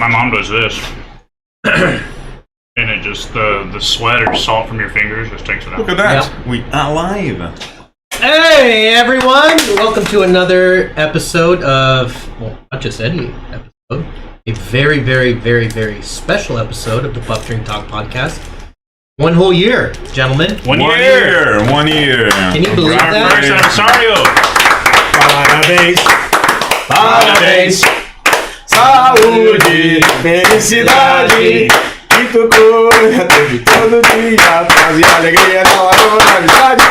my mom does this. And it just, the sweat or salt from your fingers just takes it out. Look at that. Yep. We are live. Hey, everyone. Welcome to another episode of, well, not just any episode, a very, very, very, very special episode of the Puff Drink Talk podcast. 1 whole year, gentlemen. 1 year. 1 year. Can you believe that? Aniversario. Parabéns, saúde, felicidade, que tu cura de todo dia, paz alegria na hora da amizade.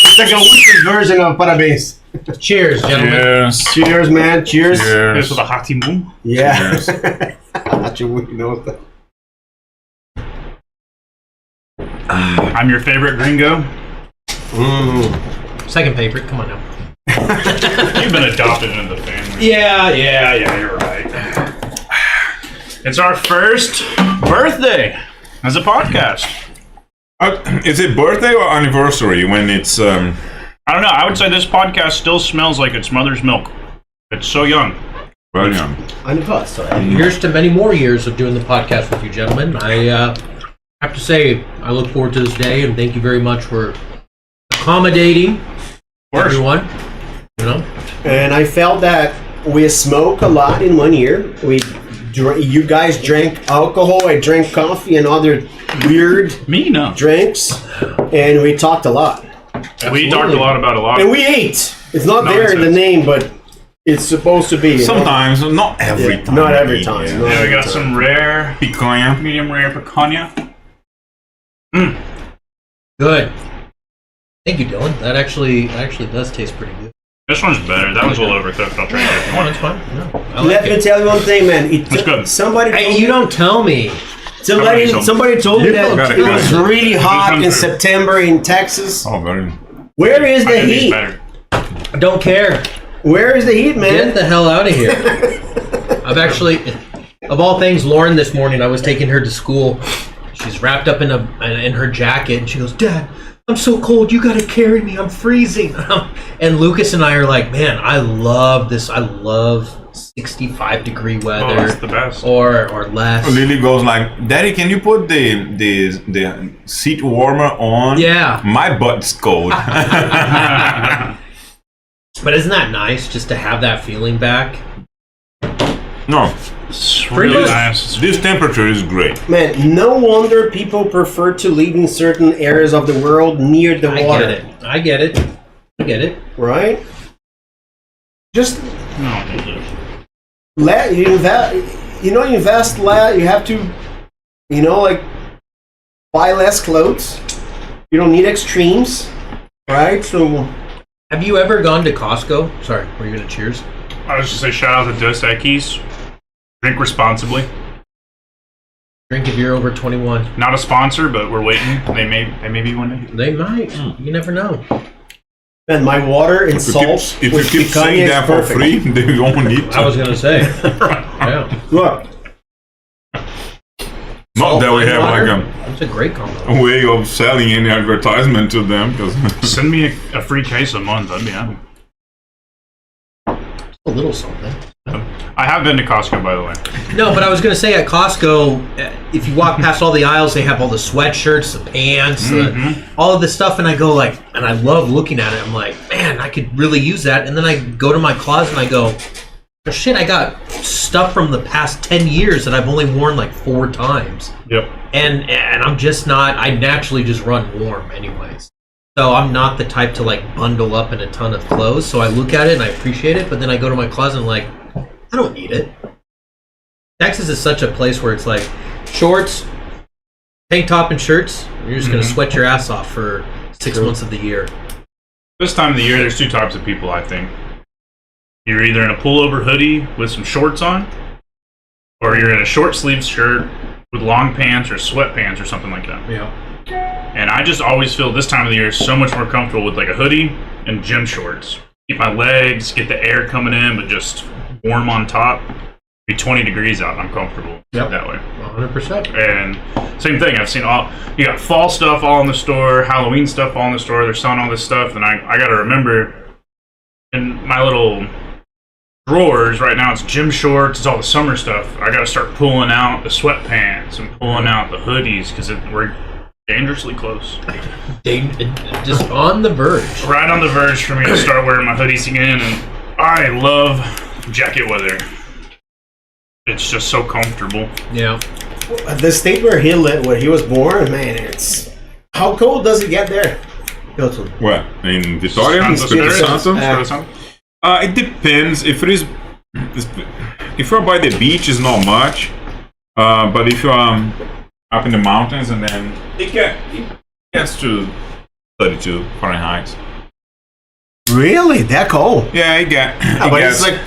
It's like a Whitney version of Parabéns. Cheers, gentlemen. Yes. Cheers, man. Cheers. This with a hot team boom. Yeah. Yes. Not your Whitney knows that. I'm your favorite gringo. Second favorite. Come on now. You've been adopted into the family. Yeah, You're right. It's our first birthday as a podcast. Is it birthday or anniversary when it's... I don't know. I would say this podcast still smells like its mother's milk. It's so young. Well, yeah. On the bus, so Here's to many more years of doing the podcast with you, gentlemen. I have to say, I look forward to this day, and thank you very much for accommodating everyone. You know, and I felt that we smoke a lot in 1 year. You guys drank alcohol, I drank coffee and other weird Me, no. drinks, and we talked a lot. We talked a lot about a lot. And we ate. It's not there in the name, but it's supposed to be. Sometimes, not every time. Not every time. Yeah. Yeah, we got some rare, Picanha. medium rare picanha. good. Thank you, Dylan. That actually does taste pretty good. This one's better. That one's a little overcooked. I'll try it if you Oh, want. that's fine. No, I like Let me it. tell you one thing, man. It's good. Somebody told Hey, me, you don't tell me. somebody told me that got it, it was got it. really hot in It's September in Texas. Oh, very... Where is I the think these heat? better. I don't care. Where is the heat, Get man? the hell out of here. I've actually, of all things, Lauren this morning, I was taking her to school. She's wrapped up in her jacket, and she goes, "Dad, I'm so cold. You gotta carry me. I'm freezing." And Lucas and I are like, "Man, I love this. I love 65-degree Oh, weather that's the best. or less." Lily goes like, "Daddy, can you put the seat warmer on? Yeah. My butt's cold." But isn't that nice just to have that feeling back? No, It's really good. nice. this temperature is great. Man, no wonder people prefer to live in certain areas of the world near the I water. get it. Right? Just No, let you invest. Invest less. You have to, like buy less clothes. You don't need extremes, right? So. Have you ever gone to Costco? Sorry, were you gonna cheers? I was just say shout out to Dos Equis. Drink responsibly. Drink if you're over 21. Not a sponsor, but we're waiting. They may be one day. They might. You never know. Man, my water and salt If you with keep picanha saying is that for perfect. free, they won't need to. I was gonna say. Yeah. Look, Not that we have Water, like that's a great combo. a way of selling any advertisement to them. Because Send me a free case a month. I'd be happy. A little something. I have been to Costco, by the way. No, but I was gonna say at Costco, if you walk past all the aisles, they have all the sweatshirts, the pants, all of this stuff, and I go like, and I love looking at it. I'm like, man, I could really use that. And then I go to my closet and I go, oh, shit, I got stuff from the past 10 years that I've only worn like 4 times. Yep. And I'm just not, I naturally just run warm anyways. So I'm not the type to like bundle up in a ton of clothes. So I look at it and I appreciate it, but then I go to my closet and I'm like, I don't need it. Texas is such a place where it's like shorts, tank top and shirts, you're just going to sweat your ass off for 6 months of the year. This time of the year, there's 2 types of people, I think. You're either in a pullover hoodie with some shorts on, or you're in a short sleeve shirt with long pants or sweatpants or something like that. Yeah. And I just always feel this time of the year is so much more comfortable with like a hoodie and gym shorts. Keep my legs, get the air coming in, but just warm on top. Be 20 degrees out, I'm comfortable that way. 100%. And same thing, I've seen you got fall stuff all in the store, Halloween stuff all in the store, they're selling all this stuff, and I got to remember in my little drawers right now. It's gym shorts. It's all the summer stuff. I got to start pulling out the sweatpants and pulling out the hoodies because we're dangerously close. Just on the verge. Right on the verge for me to start wearing my hoodies again, and I love jacket weather. It's just so comfortable. Yeah. The state where he was born, man, it's how cold does it get there? Hilton. What? In Vitória? Espírito Santo? Santo? It depends. If you're by the beach, it's not much. But if you're up in the mountains, and then it gets to 32 Fahrenheit. Really? That cold? Yeah, it But gets it's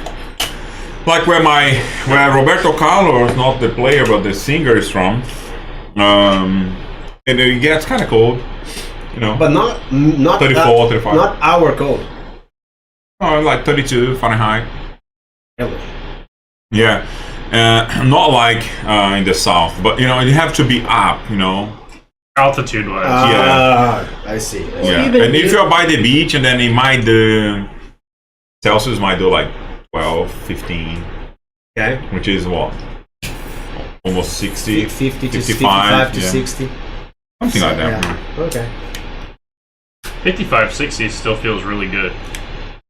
like where Roberto Carlos, not the player but the singer, is from. And it gets kind of cold, you know. but not 34, 35. Not our cold. Oh, like 32 Fahrenheit. Really? Yeah, not like in the south, but you know you have to be up, you know. Altitude wise. I see. Yeah, and if you're by the beach, and then it might Celsius might do like 12, 15, Okay. which is what, almost 60, 50 to 55 to yeah. 60. Something like that. Yeah. Okay. 55, 60 still feels really good.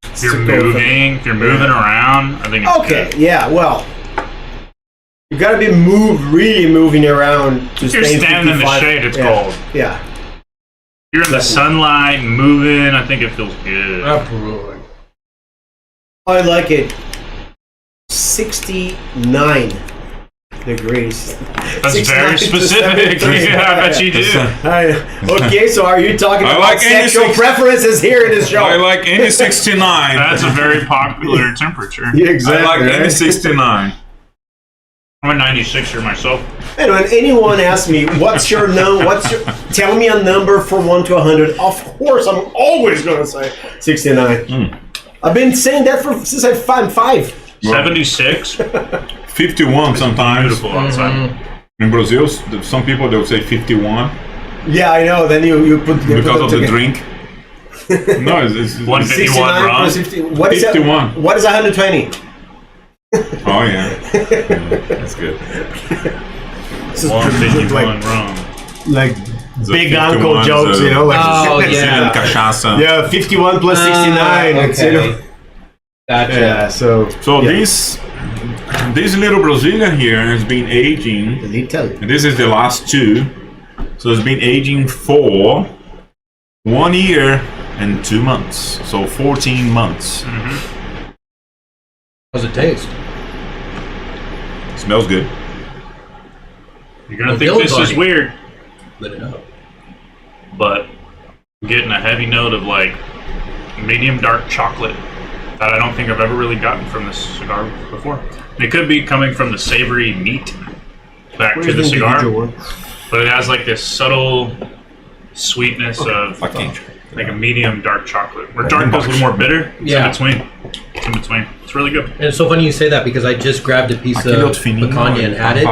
If you're Still good. moving around, I think it's Okay. good. Yeah. Well, you gotta be really moving around to If you're stay standing in the 55. shade, it's Yeah. cold. Yeah. You're in the sunlight, moving, I think it feels good. Absolutely. I like it. 69 degrees. That's 69 very to specific. 73. Yeah, I bet you do. Okay, so are you talking I about like any sexual six- preferences here in this show? I like any 69. That's a very popular temperature. Yeah, I exactly. like any right? 69. I'm a 96er myself. And when anyone asks me, tell me a number from 1 to 100, of course I'm always going to say 69. I've been saying that since I'm 5. 76. 51 sometimes. Beautiful outside. In Brazil, some people they'll say 51 Yeah, I know. Then you put because of the drink. No, it's 151 69 wrong. plus 50. What is 51. What is 120? Oh yeah, that's good. This is 151 wrong. like The big 51 uncle jokes, is, you know? Like, Oh, Brazilian yeah. cachaça. yeah, 51 plus 69. It's, you know, Gotcha. yeah, so. So yeah. this little Brazilian here has been aging. Did he tell you? And this is the last two. So it's been aging for 1 year and 2 months. So 14 months. How's it taste? Smells good. You're going to Well, think Dylan's this is on it. weird, Lit it up. but I'm getting a heavy note of like medium dark chocolate that I don't think I've ever really gotten from this cigar before. It could be coming from the savory meat back to the cigar, but it has like this subtle sweetness of like a medium dark chocolate. Where dark goes a little more bitter, it's Yeah. in between. It's in between. It's really good. And it's so funny you say that because I just grabbed a piece of picanha and had it,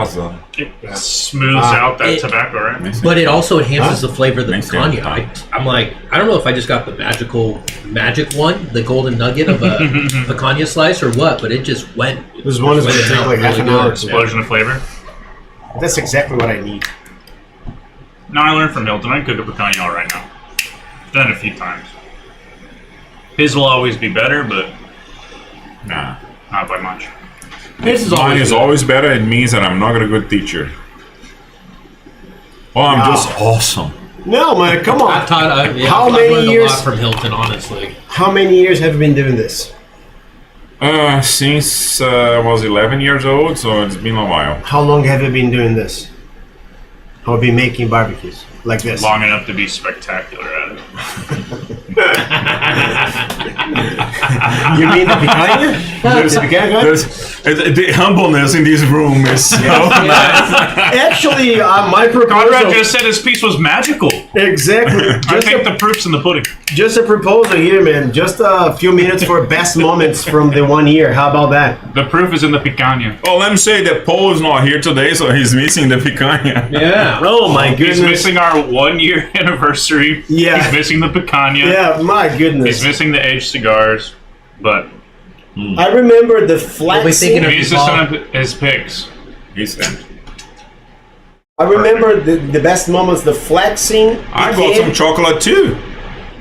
It smooths out that it- tobacco, right? but it also enhances the flavor of the Makes picanha. sense. I'm like, I don't know if I just got the magic one, the golden nugget of a picanha slice or what, but it just went. This one is going to Went take out like half really an hour. good. Explosion of flavor. That's exactly what I need. No, I learned from Hilton. I can cook a picanha all right now. Done it a few times. His will always be better, but Nah. not by much. This is Mine is good. always better. It means that I'm not a good teacher. Oh, I'm just awesome. No, man, come on. I've taught, How I've many learned years- a lot from Hilton, honestly. How many years have you been doing this? Since I was 11 years old, so it's been a while. How long have you been doing this? Have you been making barbecues like this? Long enough to be spectacular at it. You mean the picanha? The picanha guy? The humbleness in this room is so nice. Actually, my Conrad proposal. just said his piece was magical. Exactly. I think the proof's in the pudding. Just a proposal here, man. Just a few minutes for best moments from the 1 year. How about that? The proof is in the picanha. Well, let me say that Paul is not here today, so he's missing the picanha. Yeah. Oh my He's goodness. missing our 1 year anniversary. Yeah. He's missing the picanha. Yeah, my He's goodness. missing the aged cigars. But I remember the I'll be flexing. thinking He of needs to send up his picks. He's empty. I remember the best moments, the flexing. I got some chocolate too.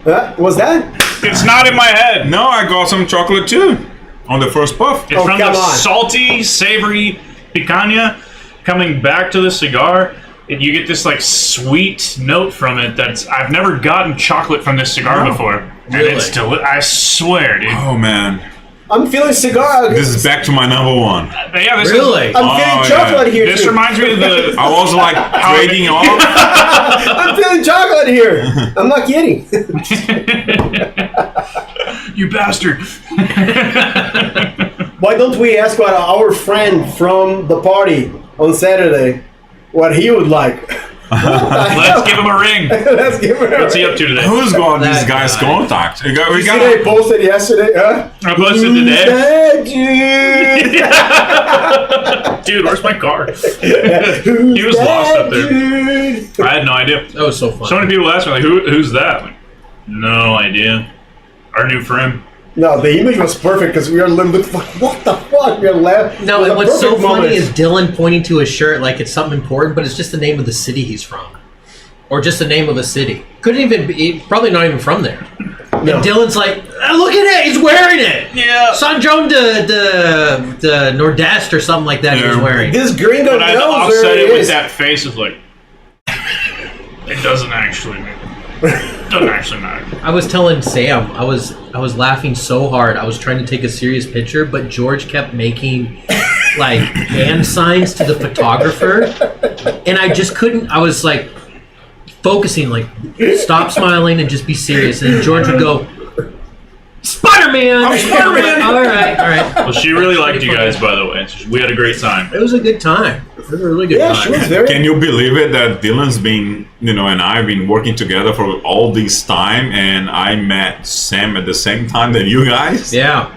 Was that? It's not in my head. No, I got some chocolate too on the first puff. It's from the come on. salty, savory picanha coming back to the cigar. And you get this like sweet note from it that's I've never gotten chocolate from this cigar before. And Really? it's I swear, dude. Oh man, I'm feeling cigar. this is back to my number one. Yeah, this Really? Is, I'm feeling chocolate here. this too. reminds me of the I was like trading off. I'm feeling chocolate here. I'm not kidding. you bastard. Why don't we ask what our friend from the party on Saturday, what he would like? Let's give him a ring. Let's give it. What's he up to today? Who's got That these guys' guy. contact? We got, You see they posted yesterday, huh? I posted Who's today. that dude? Dude, where's my car? Who's He was lost that up there. dude? I had no idea. That was so fun. So many people ask me, like, who's that? Like, no idea. Our new friend. No, the image was perfect because we are looking like, what the fuck? We are laughing. No, It was and a what's so perfect moment. funny is Dylan pointing to his shirt like it's something important, but it's just the name of the city he's from. Or just the name of a city. Couldn't even be, probably not even from there. No. And Dylan's like, look at it, he's wearing it! Yeah. Sanjong de Nordest or something like that he was Yeah. wearing. This gringo But I knows offset where it it with is. that face of like, it doesn't actually matter. I was telling Sam, I was laughing so hard. I was trying to take a serious picture, but George kept making like hand signs to the photographer, and I just couldn't. I was like focusing, like stop smiling and just be serious. And then George would go, Spider-Man. I'm Spider-Man. All right. Well, she really liked you guys, by the way. We had a great time. It was a good time. It was a really good Yeah, time. she was very. Can you believe it that Dylan's been, and I have been working together for all this time, and I met Sam at the same time that you guys? Yeah,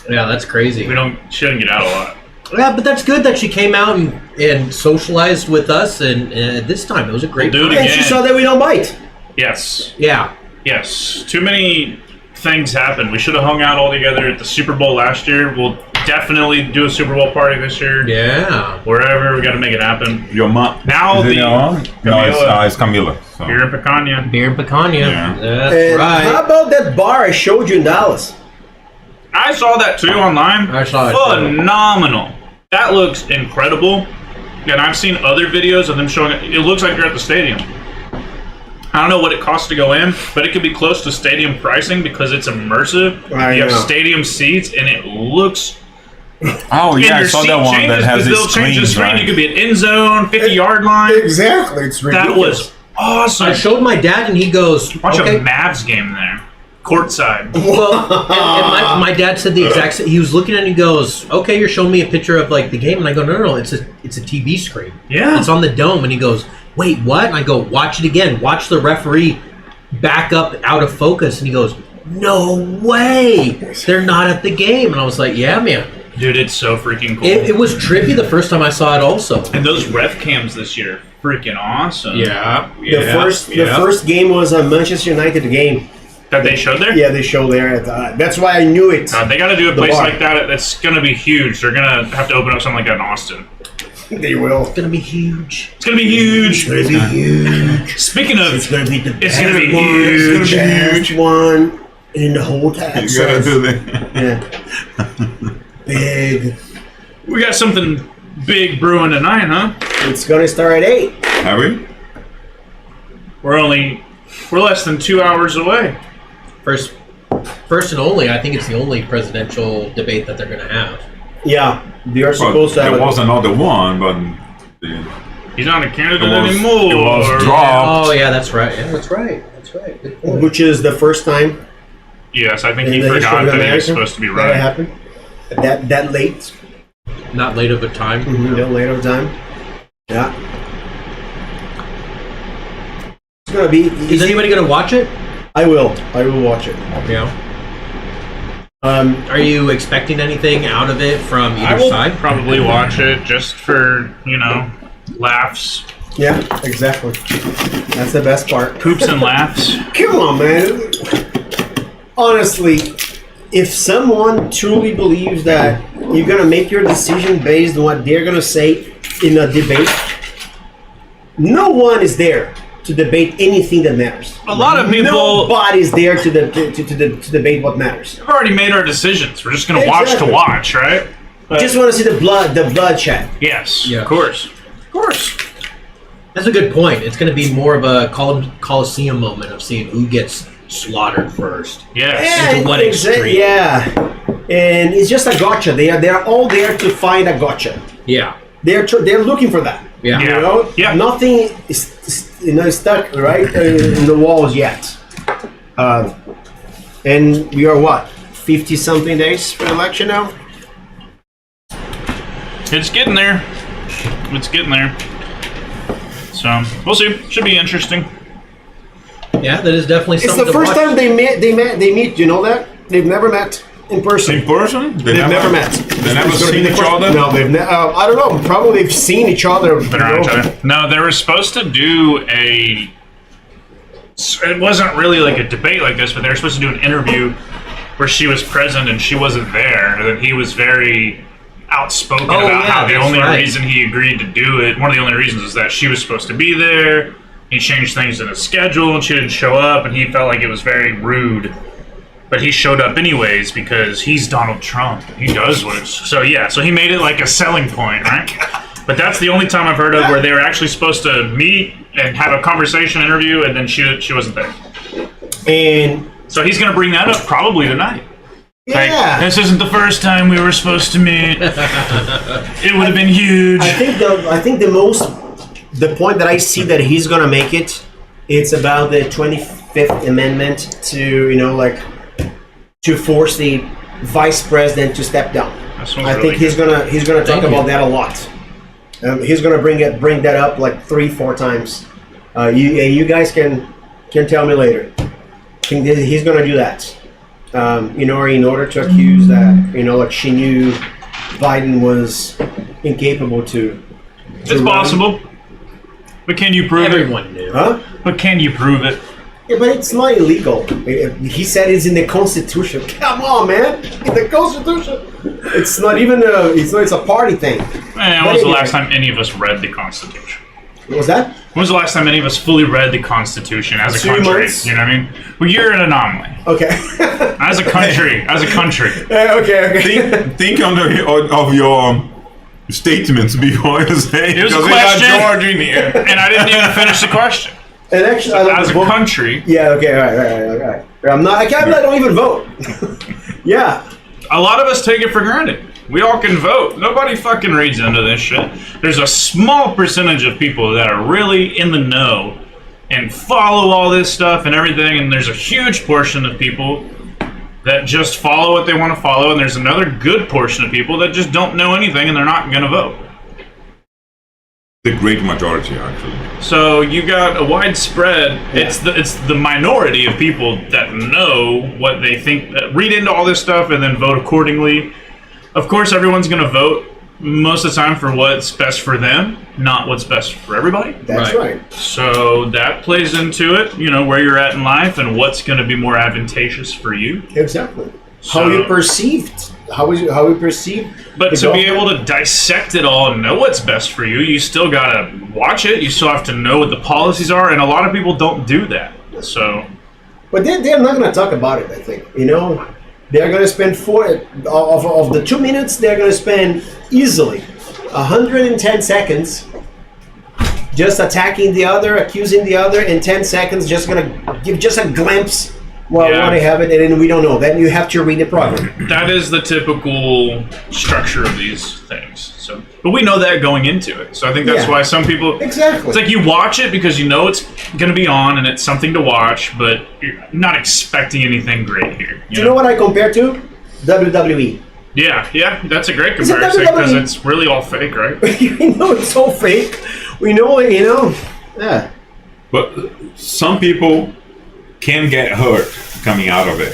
that's crazy. She didn't get out a lot. Yeah, but that's good that she came out and socialized with us, and this time it was a great We'll do it time. And she again. saw that we don't bite. Yes. Yeah. Yes. Too many things happened. We should have hung out all together at the Super Bowl last year. We'll definitely do a Super Bowl party this year. Yeah. Wherever, we got to make it happen. Your mom? Now Is it the- your mom? No, it's Camila. So. Here in Picanha. Beer and picanha. Yeah. That's And right. how about that bar I showed you in Dallas? I saw that too online. I saw it, too. Phenomenal. That looks incredible. And I've seen other videos of them showing it. It looks like you're at the stadium. I don't know what it costs to go in, but it could be close to stadium pricing because it's immersive. I You have know. stadium seats, and it looks. Oh and yeah, I your saw seat that one changes that has because they'll these change the screens, screen. right? It could be an end zone, 50-yard line. Exactly, it's ridiculous. That was awesome. I showed my dad, and he goes, Watch okay. a Mavs game there, courtside. Well, and my dad said the exact same. He was looking at it and he goes, okay, you're showing me a picture of like the game. And I go, no, it's a TV screen. Yeah. It's on the dome. And he goes, wait, what? And I go, watch it again. Watch the referee back up out of focus. And he goes, no way. They're not at the game. And I was like, yeah, man. Dude, it's so freaking cool. It was trippy the first time I saw it also. And those ref cams this year, freaking awesome. The first game was a Manchester United game. That they showed there? Yeah, they show there. That's why I knew it. They got to do a place bar. like that. That's going to be huge. They're going to have to open up something like that in Austin. They will. It's going to be huge. It's going to be huge. It's gonna be huge. Speaking of, It's gonna be the It's best gonna be one. huge. It's gonna be the best one in the whole You gotta Texas. do that. Yeah. Big. we got something big brewing tonight, huh? It's gonna start at 8. Have we? We're less than 2 hours away. First and only. I think it's the only presidential debate that they're going to have. Yeah, they are Well, supposed to have there it. was another one, but He's not a candidate It was- anymore. it was dropped. Oh, yeah, that's right. Yeah, that's right. That's right. Good point. Which is the first time Yes, I think in he the history forgot of that he was America supposed to be that running. happened. That late. Not late of a time. That late of time. Yeah. It's gonna be. Is anybody going to watch it? I will watch it. Yeah. Are you expecting anything out of it from I either will side? probably watch it just for, laughs. Yeah, exactly. That's the best part. Poops and laughs. Come on, man. Honestly, if someone truly believes that you're gonna make your decision based on what they're gonna say in a debate, no one is there to debate anything that matters. A lot of people Nobody's there to debate what matters. have already made our decisions. We're just going to watch Exactly. to watch, right? But Just want to see the bloodshed. yes, Yeah. of course. That's a good point. It's going to be more of a Coliseum moment of seeing who gets slaughtered first. Yes. And to what extreme. Yeah, and it's just a gotcha. They're all there to find a gotcha. Yeah. They're looking for that. Yeah. You know, Yeah. nothing is stuck right in the walls yet. And we are what, 50 something days for election now? It's getting there. It's getting there. So we'll see. Should be interesting. Yeah, that is definitely It's something the to first watch. time they meet. You know that they've never met in person. In person? They've never met. They never It's gonna seen be the each first- other? No, they've I don't know. Probably they've seen each other. Been around each other. No, they were supposed to do a. It wasn't really like a debate like this, but they were supposed to do an interview where she was present and she wasn't there. And then he was very outspoken Oh, about yeah, how the that's only right. reason he agreed to do it, one of the only reasons, is that she was supposed to be there. He changed things in his schedule and she didn't show up, and he felt like it was very rude. But he showed up anyways because he's Donald Trump. He does what it's... So yeah, so he made it like a selling point, right? But that's the only time I've heard of where they were actually supposed to meet and have a conversation interview, and then she wasn't there. And So he's going to bring that up probably tonight. Like, yeah, this isn't the first time we were supposed to meet. It would have been huge. I think the point that I see that he's gonna make it's about the 25th Amendment to to force the vice president to step down. This one's I really think he's gonna talk Thank about you. that a lot. He's gonna bring that up like 3-4 times. You guys can tell me later. I think that he's gonna do that. In order to accuse that like she knew Biden was incapable to. It's run. possible. But can you prove it? Everyone knew. Huh? But can you prove it? Yeah, but it's not illegal. He said it's in the Constitution. Come on, man! In the Constitution, it's not even it's a party thing. Man, when was the last time any of us read the Constitution? What was that? When was the last time any of us fully read the Constitution as a 2 country? months? You know what I mean? Well, you're an anomaly. Okay. As a country. Okay. Think of your statements before you say It was a because we got question. George in here. And I didn't even finish the question. And actually, As a country, Yeah. Okay. All right. I don't even vote. Yeah. a lot of us take it for granted. We all can vote. Nobody fucking reads into this shit. There's a small percentage of people that are really in the know and follow all this stuff and everything, and there's a huge portion of people that just follow what they want to follow, and there's another good portion of people that just don't know anything and they're not going to vote. The great majority, actually. So you got a widespread. It's the minority of people that know what they think, read into all this stuff, and then vote accordingly. Of course, everyone's going to vote most of the time for what's best for them, not what's best for everybody. That's right. So that plays into it. Where you're at in life and what's going to be more advantageous for you. Exactly. So- How you perceived? How we perceive? But the to be government? able to dissect it all and know what's best for you, you still gotta watch it. You still have to know what the policies are, and a lot of people don't do that. So But they're not going to talk about it. I think they're going to spend of the 2 minutes. They're going to spend easily 110 seconds just attacking the other, accusing the other, and 10 seconds just going to give just a glimpse. Well, Yeah. when they have it, and then we don't know. Then you have to read the program. that is the typical structure of these things. So, but we know that going into it. So I think that's Yeah. why some people. Exactly. It's like you watch it because you know it's going to be on and it's something to watch, but you're not expecting anything great here. Do you know what I compare to? WWE. Yeah, that's a great Is it comparison because WWE? it's really all fake, right? We know it's all fake. We know it. Yeah. But some people can get hurt coming out of it.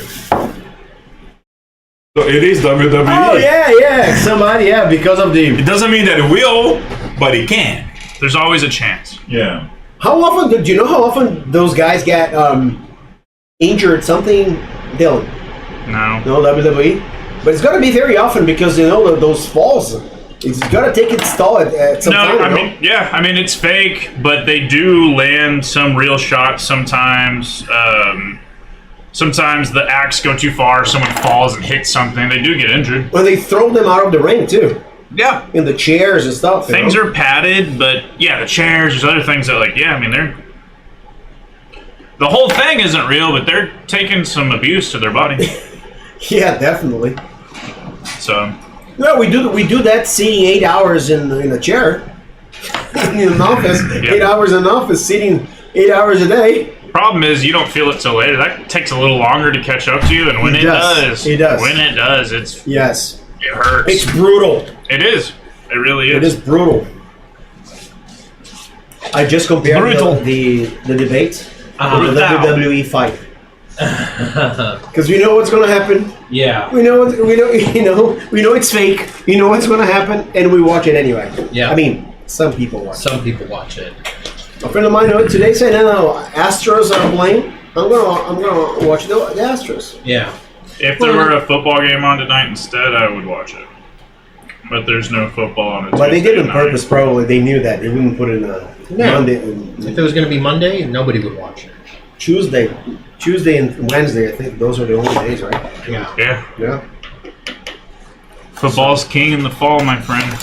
So it is WWE. Oh yeah. Somebody, because of the. It doesn't mean that it will, but it can. There's always a chance. Yeah. How often do you know how often those guys get injured? Something, Dylan. No. No WWE. But it's gonna be very often because those falls. It's gotta take its toll at some time. I mean it's fake, but they do land some real shots sometimes. Sometimes the acts go too far, someone falls and hits something, they do get injured. Well, they throw them out of the ring too. Yeah. In the chairs and stuff. Things are padded, but yeah, the chairs, there's other things that they're... The whole thing isn't real, but they're taking some abuse to their body. Yeah, definitely. So... No, we do that sitting 8 hours in a chair. In an office. Yep. 8 hours in an office, sitting 8 hours a day. Problem is, you don't feel it till later. That takes a little longer to catch up to you, and when it does, it hurts. It's brutal. It is. It really is. It is brutal. I just compared the debate with the WWE fight. Because we know what's going to happen. Yeah. We know it's fake. We know what's going to happen, and we watch it anyway. Yeah. I mean, some people watch. Some people watch it. A friend of mine today said, "No, Astros are playing. I'm gonna watch the Astros." Yeah. If there were a football game on tonight instead, I would watch it. But there's no football on it. But they did it on purpose. Probably they knew that they wouldn't put it in Monday. If it was going to be Monday, nobody would watch it. Tuesday and Wednesday. I think those are the only days, right? Yeah. Yeah. Football's king in the fall, my friend.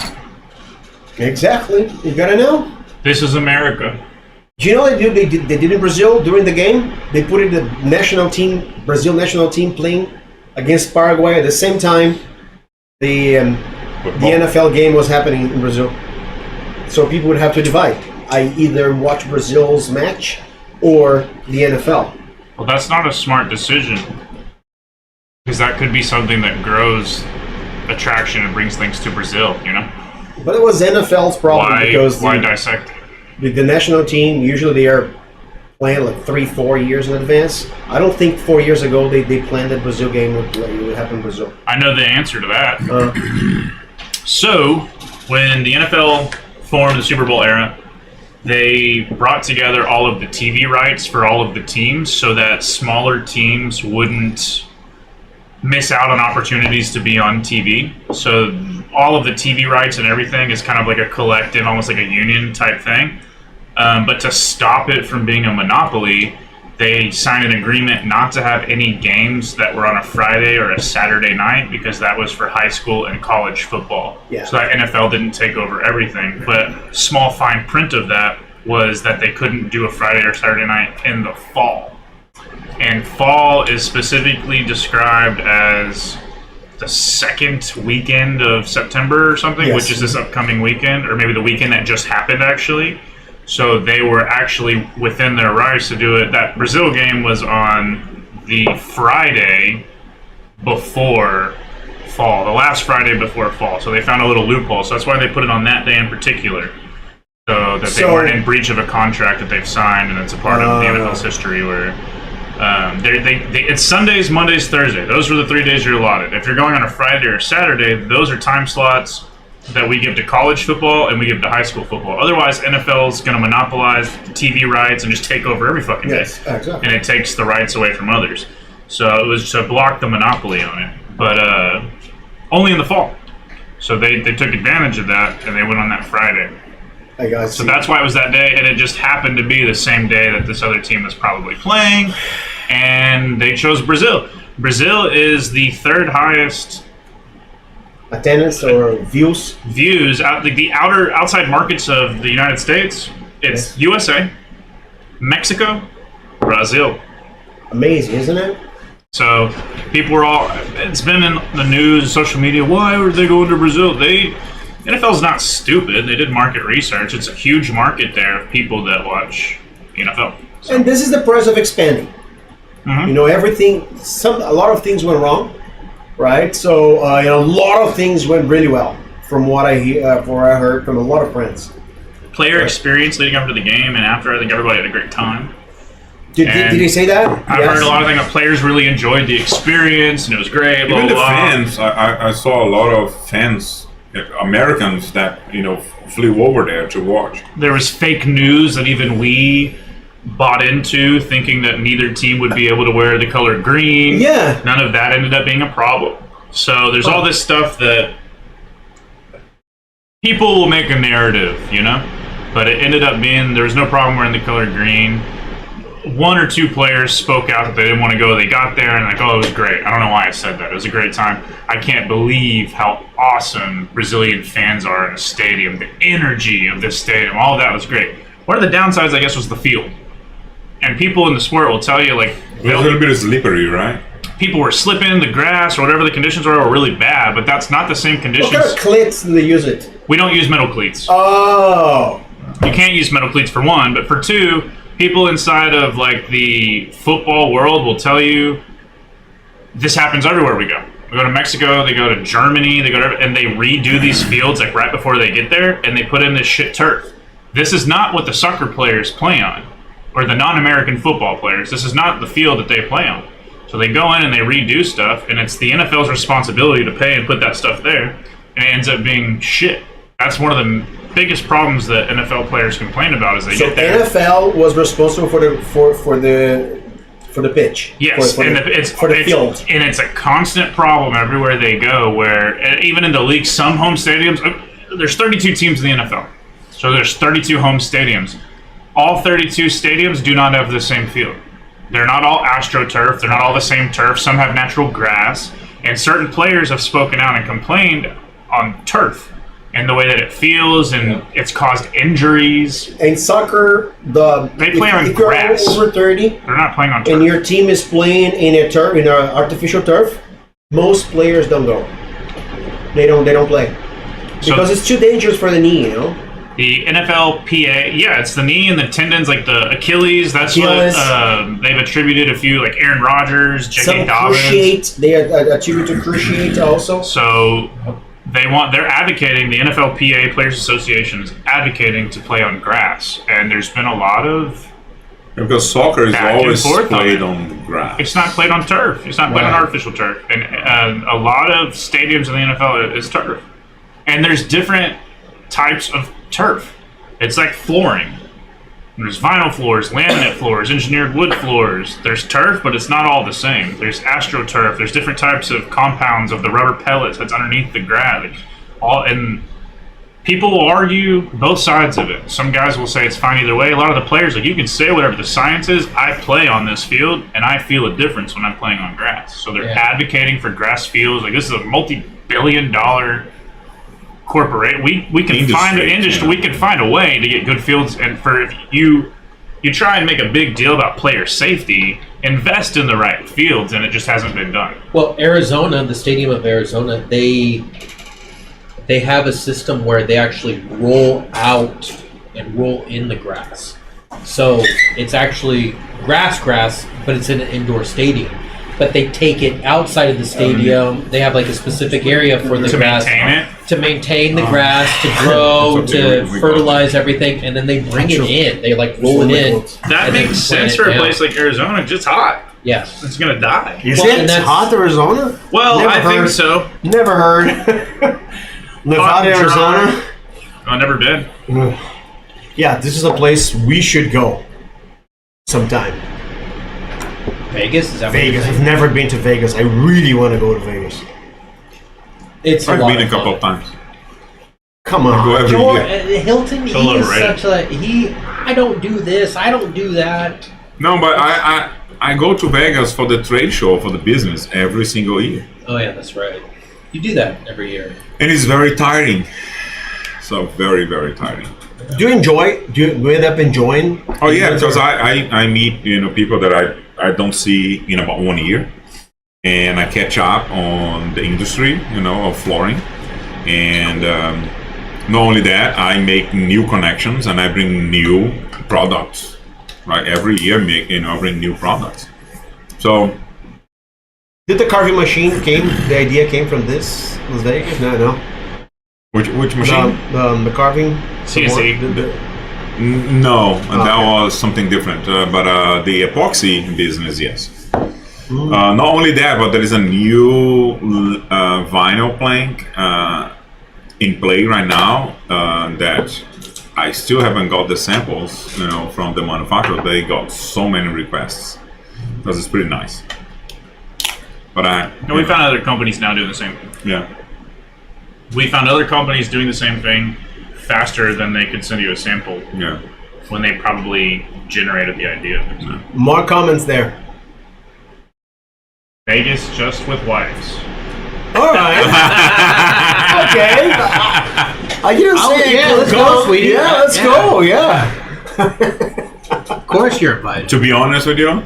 Exactly. You gotta know. This is America. Do you know they did in Brazil during the game? They put in the Brazil national team playing against Paraguay at the same time the NFL game was happening in Brazil. So people would have to divide. I either watch Brazil's match or the NFL. Well, that's not a smart decision. Because that could be something that grows attraction and brings things to Brazil, But it was NFL's problem because why dissect it? The national team, usually they are planned like 3-4 years in advance. I don't think 4 years ago they planned that Brazil game would happen in Brazil. I know the answer to that. So, when the NFL formed the Super Bowl era, they brought together all of the TV rights for all of the teams so that smaller teams wouldn't miss out on opportunities to be on TV. So all of the TV rights and everything is kind of like a collective, almost like a union type thing. But to stop it from being a monopoly, they signed an agreement not to have any games that were on a Friday or a Saturday night because that was for high school and college football. Yeah. So that NFL didn't take over everything. But small fine print of that was that they couldn't do a Friday or Saturday night in the fall. And fall is specifically described as the second weekend of September or something, yes. Which is this upcoming weekend, or maybe the weekend that just happened actually. So they were actually within their rights to do it. That Brazil game was on the Friday before fall, the last Friday before fall. So they found a little loophole. So that's why they put it on that day in particular. So that they weren't in breach of a contract that they've signed, and it's a part of the NFL's history where it's Sundays, Mondays, Thursday. Those are the 3 days you're allotted. If you're going on a Friday or Saturday, those are time slots that we give to college football and we give to high school football. Otherwise, NFL's going to monopolize the TV rights and just take over every fucking day. Yes, exactly. And it takes the rights away from others. So it was to block the monopoly on it. But only in the fall. So they took advantage of that and they went on that Friday. So that's why it was that day, and it just happened to be the same day that this other team was probably playing, and they chose Brazil. Brazil is the third highest attendance or views out the outside markets of the United States. It's USA, Mexico, Brazil. Amazing, isn't it? So people were it's been in the news, social media, why would they go into Brazil? NFL's not stupid. They did market research. It's a huge market there of people that watch NFL. So. And this is the price of expanding. Mm-hmm. A lot of things went wrong, right? So a lot of things went really well, from what I heard from a lot of friends. Player experience leading up to the game and after, I think everybody had a great time. Did he say that? I've heard a lot of things. Players really enjoyed the experience, and it was great. Even the fans, I saw a lot of fans, Americans that flew over there to watch. There was fake news that even we bought into, thinking that neither team would be able to wear the color green. Yeah. None of that ended up being a problem. So there's all this stuff that people will make a narrative, but it ended up being there was no problem wearing the color green. One or two players spoke out that they didn't want to go. They got there and it was great. I don't know why I said that. It was a great time. I can't believe how awesome Brazilian fans are in a stadium. The energy of this stadium, all of that was great. One of the downsides, I guess, was the field. And people in the sport will tell you, it was a little bit slippery, right? People were slipping, the grass or whatever the conditions were really bad, but that's not the same conditions. What kind of cleats do they use it? We don't use metal cleats. Oh. You can't use metal cleats for one, but for two, people inside of the football world will tell you this happens everywhere we go. We go to Mexico, they go to Germany, and they redo these fields right before they get there, and they put in this shit turf. This is not what the soccer players play on, or the non-American football players. This is not the field that they play on. So they go in and they redo stuff, and it's the NFL's responsibility to pay and put that stuff there, and it ends up being shit. That's one of the biggest problems that NFL players complain about is they get there. So NFL was responsible for the pitch. Yes, for the field. And it's a constant problem everywhere they go. Where even in the league, some home stadiums, there's 32 teams in the NFL, so there's 32 home stadiums. All 32 stadiums do not have the same field. They're not all AstroTurf. They're not all the same turf. Some have natural grass. And certain players have spoken out and complained on turf and the way that it feels, and it's caused injuries. In soccer, they play on grass. If you're over 30, they're not playing on turf. And your team is playing in an artificial turf, most players don't go. They don't play because it's too dangerous for the knee. The NFLPA, it's the knee and the tendons, like the Achilles. That's Achilles. What they've attributed a few, like Aaron Rodgers, J.K. Dobbins. Cruciate. They attribute to cruciate also. So they're advocating, the NFLPA Players Association is advocating to play on grass, and there's been a lot of because soccer is always played on the grass. It's not played on turf. It's not played on artificial turf, and a lot of stadiums in the NFL is turf, and there's different types of turf. It's like flooring. There's vinyl floors, laminate floors, engineered wood floors. There's turf, but it's not all the same. There's AstroTurf. There's different types of compounds of the rubber pellets that's underneath the grass. And people will argue both sides of it. Some guys will say it's fine either way. A lot of the players, you can say whatever the science is. I play on this field, and I feel a difference when I'm playing on grass. So they're advocating for grass fields. This is a multi-billion-dollar corporate. We can find an industry. We can find a way to get good fields, and for if you try and make a big deal about player safety, invest in the right fields, and it just hasn't been done. Well, Arizona, the stadium of Arizona, they have a system where they actually roll out and roll in the grass. So it's actually grass, but it's in an indoor stadium. But they take it outside of the stadium. They have a specific area for the grass to maintain the grass, to grow, to fertilize everything, and then they bring it in. They roll it in. That makes sense for a place like Arizona. Just hot. Yes, it's gonna die. Is it hot Arizona? Well, I think so. Never heard. Nevada, Arizona. I've never been. Yeah, this is a place we should go sometime. Vegas? Is that Vegas. I've never been to Vegas. I really want to go to Vegas. I've been a couple of times. Come on. I go every year. Hilton, he is such I don't do this, I don't do that. No, but I go to Vegas for the trade show for the business every single year. Oh yeah, that's right. You do that every year. And it's very tiring. So very, very tiring. Do you enjoy? Do you end up enjoying? Oh yeah, because I meet people that I don't see in about 1 year, and I catch up on the industry of flooring, and not only that, I make new connections and I bring new products. Right, every year I bring new products. So. Did the carving machine the idea came from this Las Vegas? No. Which machine? The carving. CNC. No, that was something different. But the epoxy business, yes. Not only that, but there is a new vinyl plank in play right now that I still haven't got the samples, from the manufacturer. They got so many requests because it's pretty nice. But And we found other companies now doing the same thing. Yeah. We found other companies doing the same thing faster than they could send you a sample. Yeah. When they probably generated the idea. More comments there. Vegas just with wives. All right. Okay. I didn't say. Yeah, let's go, sweetie. Yeah, let's go. Yeah. Of course, you're invited. To be honest with you,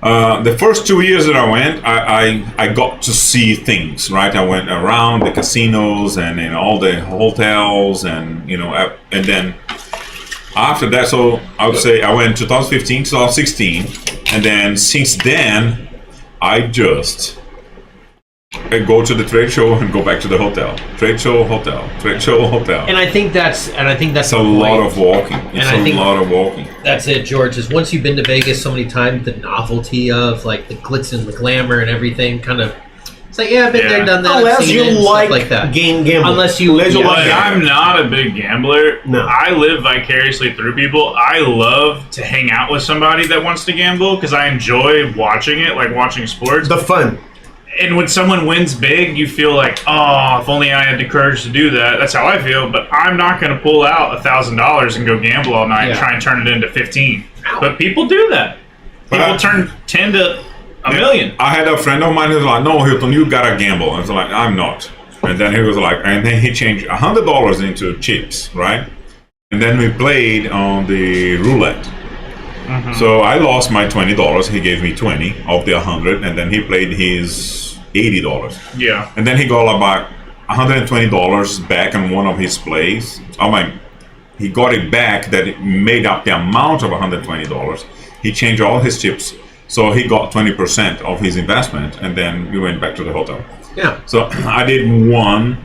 the first 2 years that I went, I got to see things, right? I went around the casinos and all the hotels and and then after that, so I would say I went 2015, 2016, and then since then, I just go to the trade show and go back to the hotel. Trade show, hotel. Trade show, hotel. And I think that's It's a lot of walking. It's a lot of walking. That's it, George. Is once you've been to Vegas so many times, the novelty of like the glitz and the glamour and everything kind of. It's like, yeah, I've been there, done that. Unless seen you it, and like stuff like that. gambling. Unless you like I'm not a big gambler. No. I live vicariously through people. I love to hang out with somebody that wants to gamble because I enjoy watching it, like watching sports. the fun. And when someone wins big, you feel like, oh, if only I had the courage to do that. That's how I feel. But I'm not going to pull out $1,000 and go gamble all night and try and turn it into 15. But people do that. People turn 10 to a million. I had a friend of mine who was like, "No, Hilton, you gotta gamble." I was like, "I'm not." And then he was like, and then he changed $100 into chips, right? And then we played on the roulette. Mm-hmm. So I lost my $20. He gave me 20 of the 100, and then he played his $80. Yeah. And then he got about $120 back on one of his plays. He got it back that it made up the amount of $120. He changed all his chips, so he got 20% of his investment, and then we went back to the hotel. Yeah. So I did one,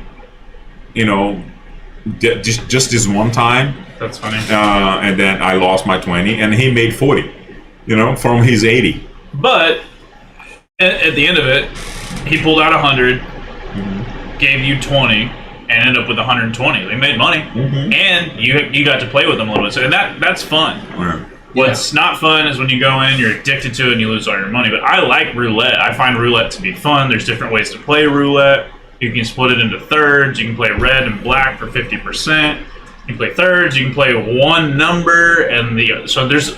just this one time. That's funny. And then I lost my 20, and he made 40, from his 80. But at the end of it, he pulled out 100, gave you 20, and ended up with 120. They made money, and you got to play with them a little bit. So, and that's fun. Yeah. What's not fun is when you go in, you're addicted to it, and you lose all your money. But I like roulette. I find roulette to be fun. There's different ways to play roulette. You can split it into thirds. You can play red and black for 50%. You can play thirds. You can play one number, and so there's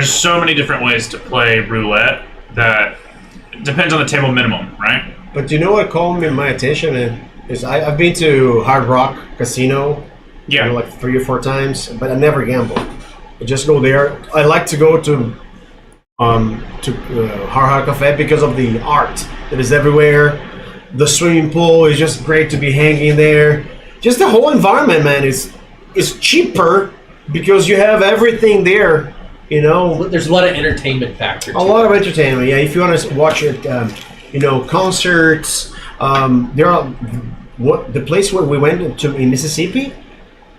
so many different ways to play roulette that it depends on the table minimum, right? But you know what caught my attention is I've been to Hard Rock Casino, Yeah. like 3 or 4 times, but I never gamble. I just go there. I like to go to Hard Rock Cafe because of the art that is everywhere. The swimming pool is just great to be hanging there. Just the whole environment, man, is cheaper because you have everything there. There's a lot of entertainment factor. A lot of entertainment. Yeah, if you want to watch it, concerts. There are the place where we went to in Mississippi.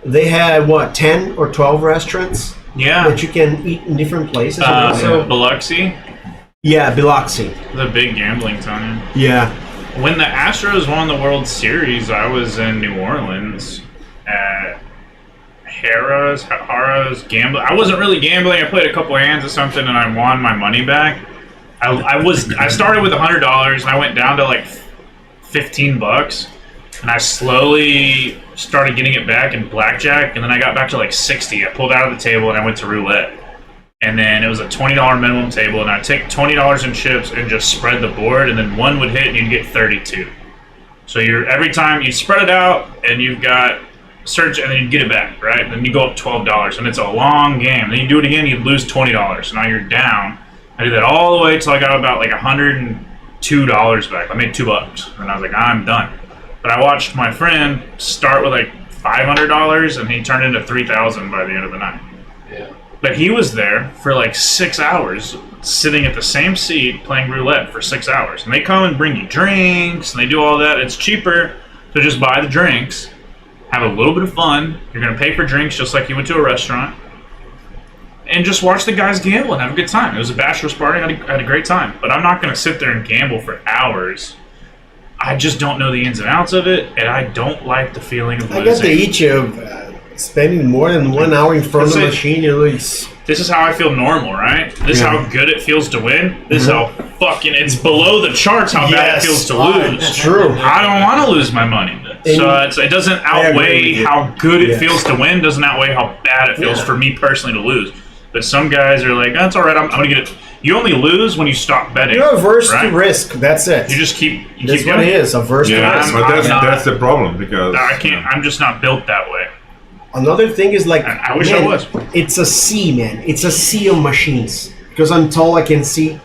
They had 10 or 12 restaurants. Yeah. That you can eat in different places. So Biloxi, yeah, Biloxi. the big gambling town. Yeah. When the Astros won the World Series, I was in New Orleans at Harrah's gambling. I wasn't really gambling. I played a couple hands or something, and I won my money back. I started with $100, and I went down to like $15, and I slowly started getting it back in blackjack, and then I got back to like 60. I pulled out of the table, and I went to roulette. And then it was a $20 minimum table, and I'd take $20 in chips and just spread the board, and then one would hit, and you'd get 32. So every time you spread it out, and you've got search, and then you get it back, right? And then you go up $12, and it's a long game. Then you do it again, you lose $20. So now you're down. I did that all the way till I got about like $102 back. I made $2, and I was like, I'm done. But I watched my friend start with like $500, and he turned into $3,000 by the end of the night. Yeah. But he was there for like 6 hours, sitting at the same seat playing roulette for 6 hours. And they come and bring you drinks, and they do all that. It's cheaper to just buy the drinks, have a little bit of fun. You're going to pay for drinks just like you went to a restaurant. And just watch the guys gamble and have a good time. It was a bachelor's party. I had a great time. But I'm not going to sit there and gamble for hours. I just don't know the ins and outs of it, and I don't like the feeling of losing. I got the itch of spending more than 1 hour in front of the That's it. machine, it's This is how I feel normal, right? This is how good it feels to win. This is how fucking it's below the charts how bad it feels to lose. True. I don't want to lose my money. So it doesn't outweigh how good it feels to win. Doesn't outweigh how bad it feels for me personally to lose. But some guys are like, that's all right. I'm gonna get it. You only lose when you stop betting. You're averse right? to risk. That's it. You just keep. That's keep what going. it is. Averse to Yeah, risk. but I'm not- that's the problem because I can't. I'm just not built that way. Another thing is like, I wish I was. It's a sea, man. It's a sea of machines. Because I'm tall, I can see.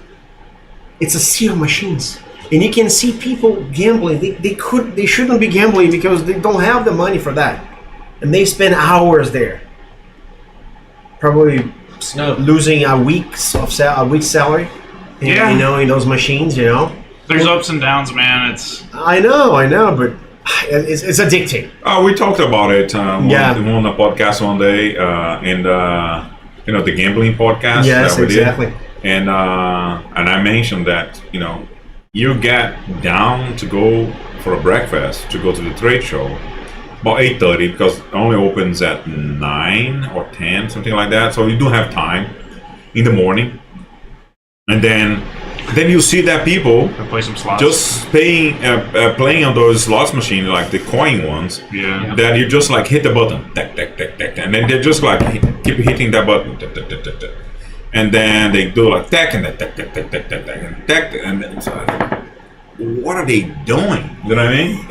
It's a sea of machines, and you can see people gambling. They shouldn't be gambling because they don't have the money for that, and they spend hours there. Probably losing a week's salary. Yeah. In those machines, There's ups and downs, man. It's I know, but it's addicting. we talked about it on the podcast one day in the gambling podcast. Yes, that we did. exactly. And I mentioned that you get down to go for a breakfast to go to the trade show about 8:30 because it only opens at 9 or 10, something like that. So you do have time in the morning, and then you see that people play some slots. just playing on those slots machines, like the coin ones. Yeah. That you just like hit the button, tack, tack, tack, tack, and then they just like keep hitting that button, tack, tack, tack, tack, tack. And then they do like tack and then tack, tack, tack, tack, tack, tack, and tack, and then it's like, what are they doing? You know what I mean?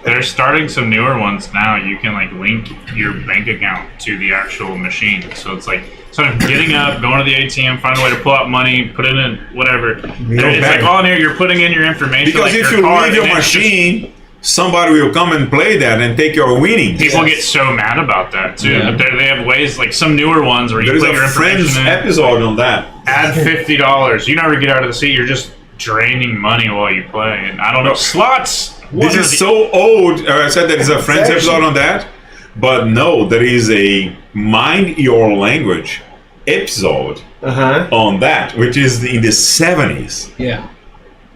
They're starting some newer ones now. You can like link your bank account to the actual machine. So it's like instead of getting up, going to the ATM, finding a way to pull out money, put it in whatever. It's like all in here. You're putting in your information. Because like if your you card, leave your and it's just- machine, somebody will come and play that and take your winnings. people get so mad about that too. Yeah. But they have ways like some newer ones where you There is put your a Friends information in, episode on that. add $50. You never get out of the seat. You're just draining money while you play. And I don't know slots. This is so old. I said there is a Friends episode on that, but no, there is a Mind Your Language episode on that, which is in the 70s Yeah.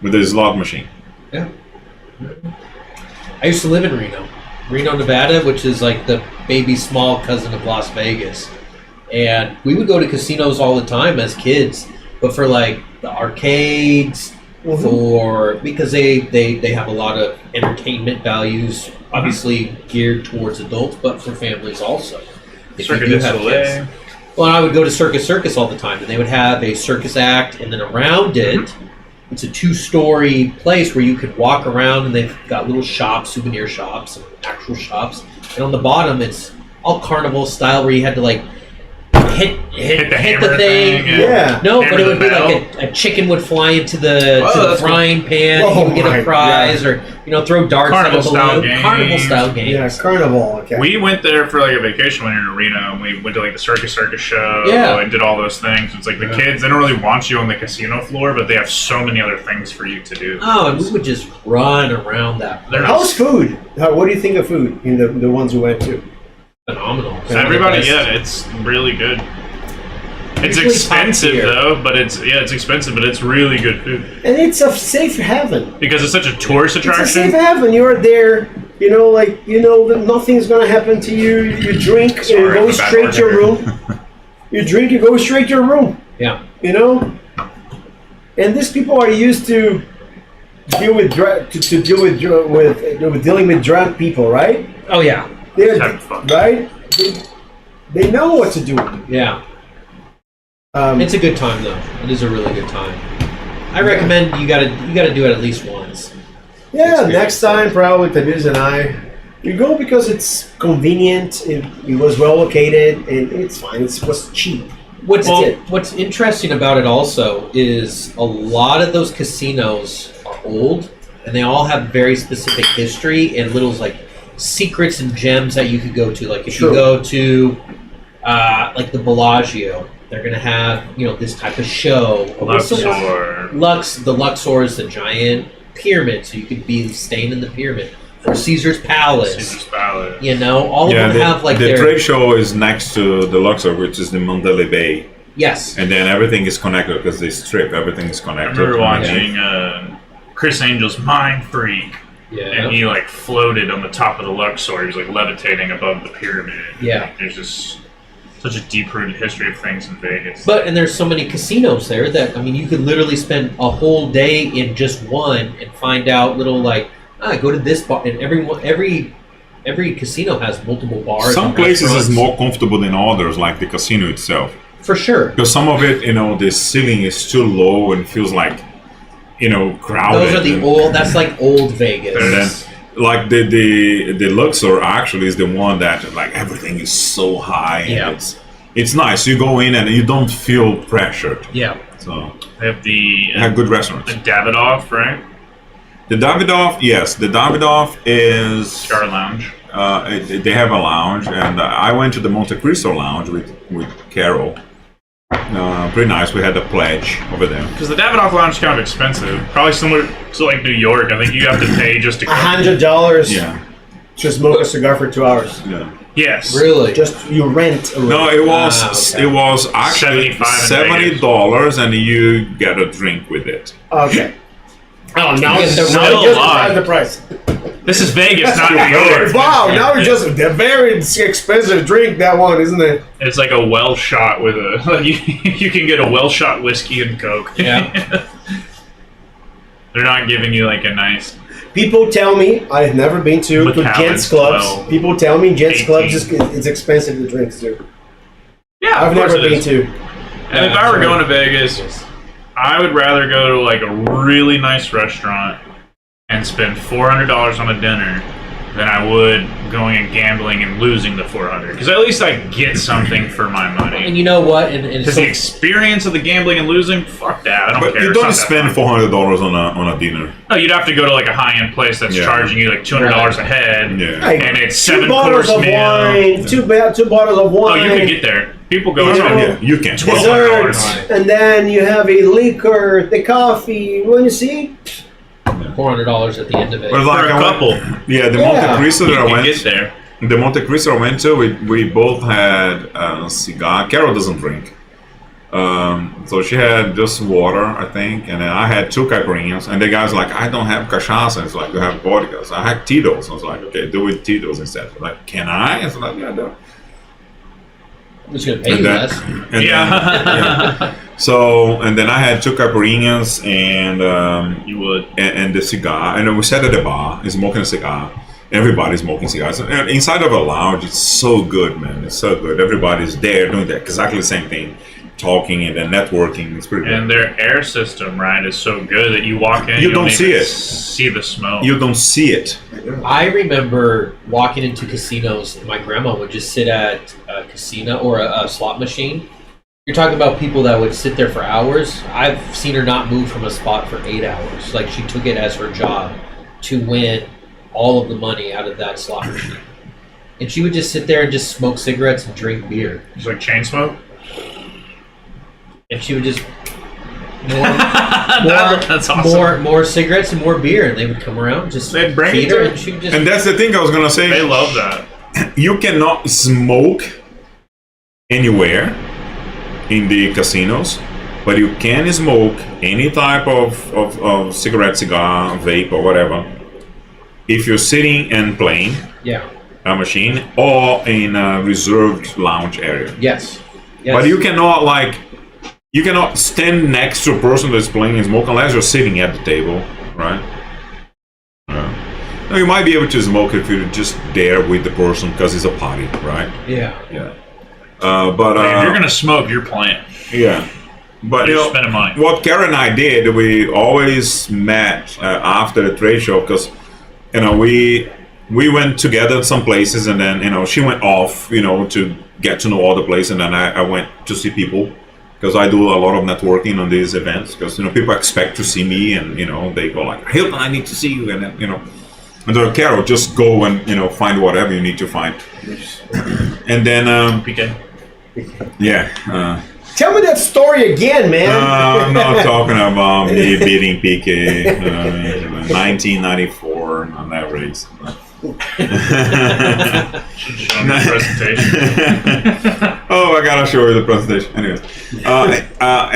with the slot machine. Yeah. I used to live in Reno, Nevada, which is like the baby small cousin of Las Vegas. And we would go to casinos all the time as kids, but for like the arcades, because they have a lot of entertainment values, obviously geared towards adults, but for families also. If Cirque you do du have Soleil. kids. Well, I would go to Circus all the time, and they would have a circus act, and then around it, it's a 2-story place where you could walk around, and they've got little shops, souvenir shops, and actual shops. And on the bottom, it's all carnival style, where you had to like hit the hammer thing. thing, Yeah. No, Hammer but it the would be bell. like a chicken would fly into the Oh, that's frying pan. Oh You would get my a prize, or throw darts at a Carnival style balloon. games. Carnival style games. Yeah, carnival. Okay. We went there for like a vacation when we were in Reno, and we went to like the circus show Yeah. and did all those things. It's like the kids, they don't really want you on the casino floor, but they have so many other things for you to do. Oh, and we would just run around that. They're How's food? What do you think of food in the ones we went to? phenomenal. Everybody, Some of the it's really good. It's Usually top expensive tier. though, but it's expensive, but it's really good food And it's a safe haven. because it's such a tourist It's a safe attraction. haven. You're there. That nothing's gonna happen to you. You drink, and you Sorry, I'm go a bad straight to your bartender. room. You drink, you go straight to your room. Yeah. And these people are used to deal with dealing with drunk people, right? Oh yeah. They're Having fun. right. They know what to do. Yeah. It's a good time though. It is a really good time. I recommend you gotta do it at least once. Yeah, next time probably Tabiz and I. We go because it's convenient. It was well located, and it's fine. It was cheap. What's interesting about it also is a lot of those casinos are old, and they all have very specific history and little like secrets and gems that you could go to. Like if you go to like the Bellagio, they're gonna have this type of show. Luxor. The Luxor is the giant pyramid, so you could be staying in the pyramid. Or Caesar's Palace. Caesar's Palace. All of them have like the their trade show is next to the Luxor, which is the Mandalay Bay, yes. and then everything is connected because they strip. Everything is I connected. remember watching Chris Angel's Mind Freak. and he like floated on the top of the Luxor. He was like levitating above the pyramid. Yeah. Like, there's just such a deep-rooted history of things in Vegas. And there's so many casinos there that, I mean, you could literally spend a whole day in just one and find out little like, go to this bar, and every casino has multiple bars. Some places is restaurants. more comfortable than others, like the casino itself. For sure. Because some of it, the ceiling is too low and feels like, crowded. Those are the old. That's like old Vegas. And then, like the Luxor actually is the one that like everything is so high. And it's nice. You go in and you don't feel pressured. Yeah. So they have they have good restaurants. the Davidoff, right? The Davidoff, yes, the Davidoff is Star Lounge. They have a lounge, and I went to the Monte Cristo lounge with Carol. Pretty nice. We had a pledge over there. Because the Davidoff Lounge is kind of expensive. Probably similar to like New York. I think you have to pay just to $100 Yeah. to smoke a cigar for 2 hours. Yeah. Yes. Really? Just you rent a room. No, it was okay. it was actually $70, and you get a drink with it. Okay. Oh, now Yes, it's they're now still you alive. justify the price. This is Vegas, not New York. Wow, now it's just a very expensive drink, that one, isn't it? It's like a well shot with a. Like you can get a well shot whiskey and Coke. Yeah. They're not giving you like a nice. People tell me, I've never been to Macallan's gents clubs. 12, People tell me gents 18. clubs it's expensive to drink too. Yeah, I've of course never it been is. to. And if I were going to Vegas, I would rather go to like a really nice restaurant and spend $400 on a dinner than I would going and gambling and losing the $400. Because at least I get something for my money. And you know what? And Because so, the experience of the gambling and losing, fuck that. I don't But care. you It's don't not that spend fun. $400 on a dinner. No, you'd have to go to like a high-end place that's Yeah. charging you like $200 a head. Yeah. Like, And it's 2 bottles 7-course of meal. wine, two bottles of Oh, wine. you can get there. People go No, to yeah, you can. $12. desserts, and then you have a liquor, the coffee. When you see, $400 at the end of it. But like For a I went- couple. Yeah, the Yeah. Monte Cristo You that I can went. get there. The Monte Cristo I went to, we both had a cigar. Carol doesn't drink. So she had just water, I think, and then I had 2 caipirinhas. And the guy's like, I don't have cachaça. It's like, you have vodka. So I had Tito's. I was like, okay, do it Tito's instead. Like, can I? It's like, yeah, do. I'm just going to pay you And then- less. and Yeah. So, and then I had 2 caipirinhas and You would. and the cigar. And then we sat at the bar, and smoking a cigar. Everybody's smoking cigars. And inside of a lounge, it's so good, man. It's so good. Everybody's there doing that exactly the same thing, talking and then networking. It's pretty good. And their air system, right, is so good that you walk in, You don't see even it. see the smoke. You don't see it. I remember walking into casinos, and my grandma would just sit at a casino or a slot machine. You're talking about people that would sit there for hours. I've seen her not move from a spot for 8 hours. Like, she took it as her job to win all of the money out of that slot machine. And she would just sit there and just smoke cigarettes and drink beer. It's like chain smoke. And she would just That's awesome. more cigarettes and more beer, and they would come around and just They'd bring feed it her, to and she would just. And that's the thing I was gonna say. They love that. You cannot smoke anywhere in the casinos, but you can smoke any type of cigarette, cigar, vape, or whatever if you're sitting and playing Yeah. a machine or in a reserved lounge area. Yes. But you cannot stand next to a person that's playing and smoke unless you're sitting at the table, right? Now, you might be able to smoke if you're just there with the person because it's a party, right? Yeah. Yeah. But If you're gonna smoke, you're playing. yeah. But You're spending money. what Karen and I did, we always met after the trade show because we went together some places, and then she went off to get to know all the places, and then I went to see people because I do a lot of networking on these events because people expect to see me, and they go like, Hilton, I need to see you, and then and then Carol, just go and find whatever you need to find, and then PK. yeah. tell me that story again, man. I'm not talking about me beating PK. 1994 on that race. Show me the presentation. Oh, I gotta show you the presentation. Anyways, and Got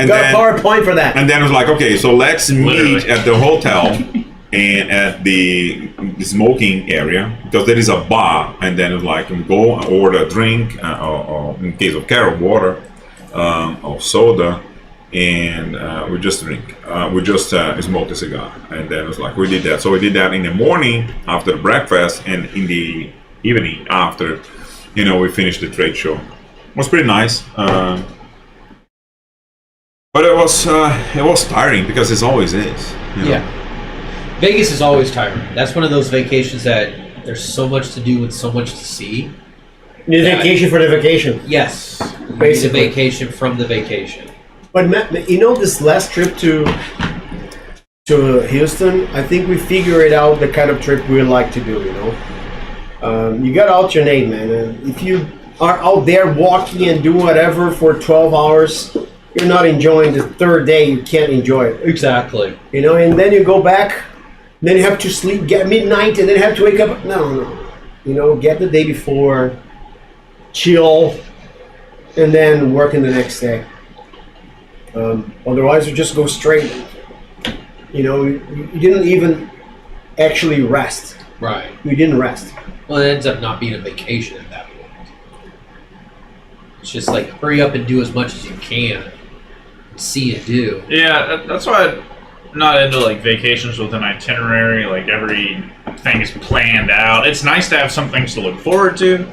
then a PowerPoint for that. and then it was like, okay, so let's meet Literally. at the hotel and at the smoking area, because there is a bar, and then it's like you go and order a drink, or in case of Carol, water, or soda, and we just drink. We just smoke a cigar, and then it's like we did that. So we did that in the morning after breakfast, and in the evening after, we finished the trade show. It was pretty nice, but it was tiring because it always is. Yeah. Vegas is always tiring. That's one of those vacations that there's so much to do and so much to see. You need a vacation for the vacation. Yes. Basically. The vacation from the vacation. But this last trip to Houston, I think we figured out the kind of trip we like to do. You got to alternate, man. If you are out there walking and doing whatever for 12 hours, you're not enjoying the third day. You can't enjoy it. Exactly. And then you go back, then you have to sleep, get midnight, and then have to wake up. No. Get the day before, chill, and then working the next day. Otherwise, you just go straight. You didn't even actually rest. Right. You didn't rest. Well, it ends up not being a vacation at that point. It's just like hurry up and do as much as you can. See and do. Yeah, that's why I'm not into like vacations with an itinerary. Like everything is planned out. It's nice to have some things to look forward to,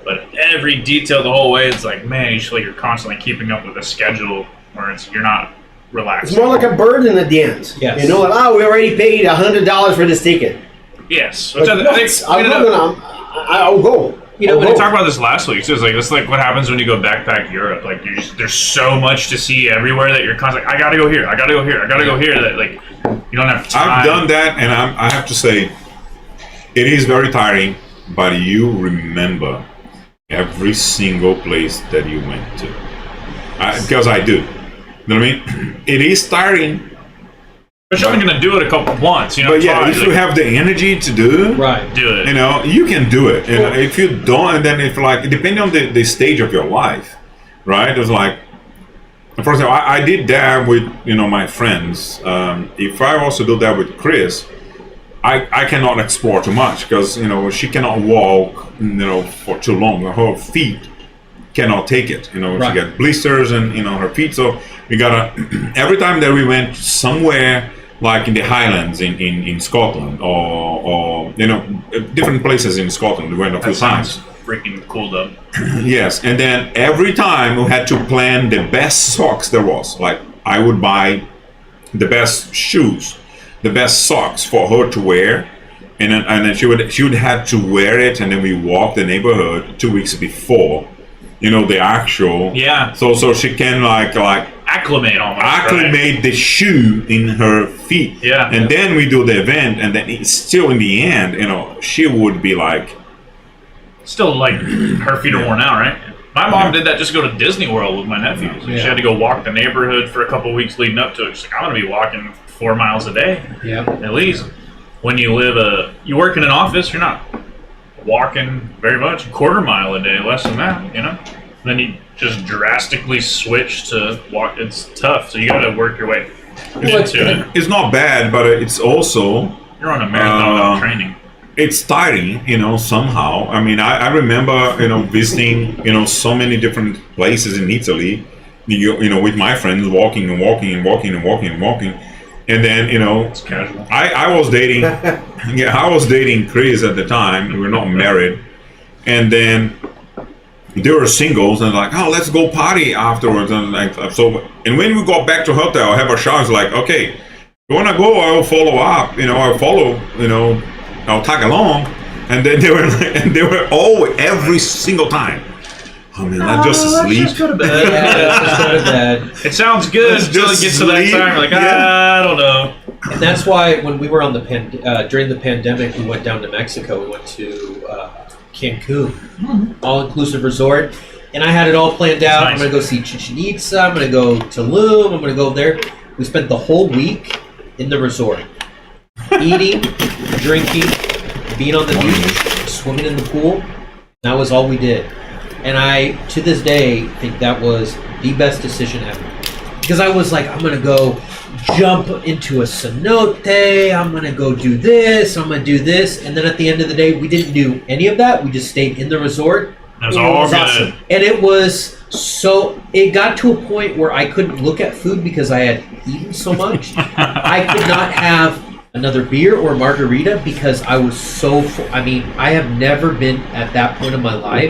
but every detail the whole way, it's like, man, you feel like you're constantly keeping up with a schedule where you're not relaxed. It's more like a burden at the end. Yes. We already paid $100 for this ticket. Yes. Like, I'll go. We talked about this last week. So it's like what happens when you go backpack Europe. Like there's so much to see everywhere that you're constantly. I gotta go here. I gotta go here. I gotta go here. That like you don't have time. I've done that, and I have to say, it is very tiring. But you remember every single place that you went to, because I do. You know what I mean? It is tiring. But you're only gonna do it once. But yeah, if you have the energy to do do it. You can do it. And if you don't, and then depending on the stage of your life, right? It's like, for example, I did that with my friends. If I also do that with Chris, I cannot explore too much because she cannot walk for too long. Her feet cannot take it. She got blisters and her feet. So we gotta every time that we went somewhere. Like in the Highlands in Scotland, or different places in Scotland. We went a few times. Freaking cool though. Yes, and then every time we had to plan the best socks there was. Like I would buy the best shoes, the best socks for her to wear, and then she would have to wear it, and then we walk the neighborhood 2 weeks before. The actual. Yeah. So she can like acclimate almost. Acclimate the shoe in her feet. Yeah. And then we do the event, and then it's still in the end, she would be like. Still like her feet are worn out, right? My mom did that just to go to Disney World with my nephews. She had to go walk the neighborhood for a couple of weeks leading up to it. She's like, I'm gonna be walking 4 miles a day. Yeah. At least. When you you work in an office, you're not walking very much, a quarter mile a day, less than that, Then you just drastically switch to walk. It's tough, so you got to work your way into it. It's not bad, but it's also you're on a marathon of training. It's tiring, somehow. I mean, I remember, visiting, so many different places in Italy, with my friends, walking and walking and walking and walking and walking. And then, it's casual. I was dating, I was dating Chris at the time. We were not married. And then they were singles and like, oh, let's go party afterwards. And and when we got back to hotel, have a shower, it's like, okay, you want to go? I'll follow up. I'll tag along. And then they were all every single time. Oh man, I just sleep. Let's just go to bed. Let's go to bed. It sounds good until it gets to that time. You're like, I don't know. And that's why when we were on during the pandemic, we went down to Mexico. We went to Cancun, all-inclusive resort, and I had it all planned out. Nice. I'm going to go see Chichen Itza. I'm going to go to Tulum. I'm going to go there. We spent the whole week in the resort, eating, drinking, being on the beach, swimming in the pool. That was all we did. And I, to this day, think that was the best decision ever. because I was like, I'm gonna go jump into a cenote, I'm gonna go do this, I'm gonna do this, and then at the end of the day, we didn't do any of that. We just stayed in the resort. It was all good. awesome. And it was so, it got to a point where I couldn't look at food because I had eaten so much. I could not have another beer or margarita because I was so full. I mean, I have never been at that point in my life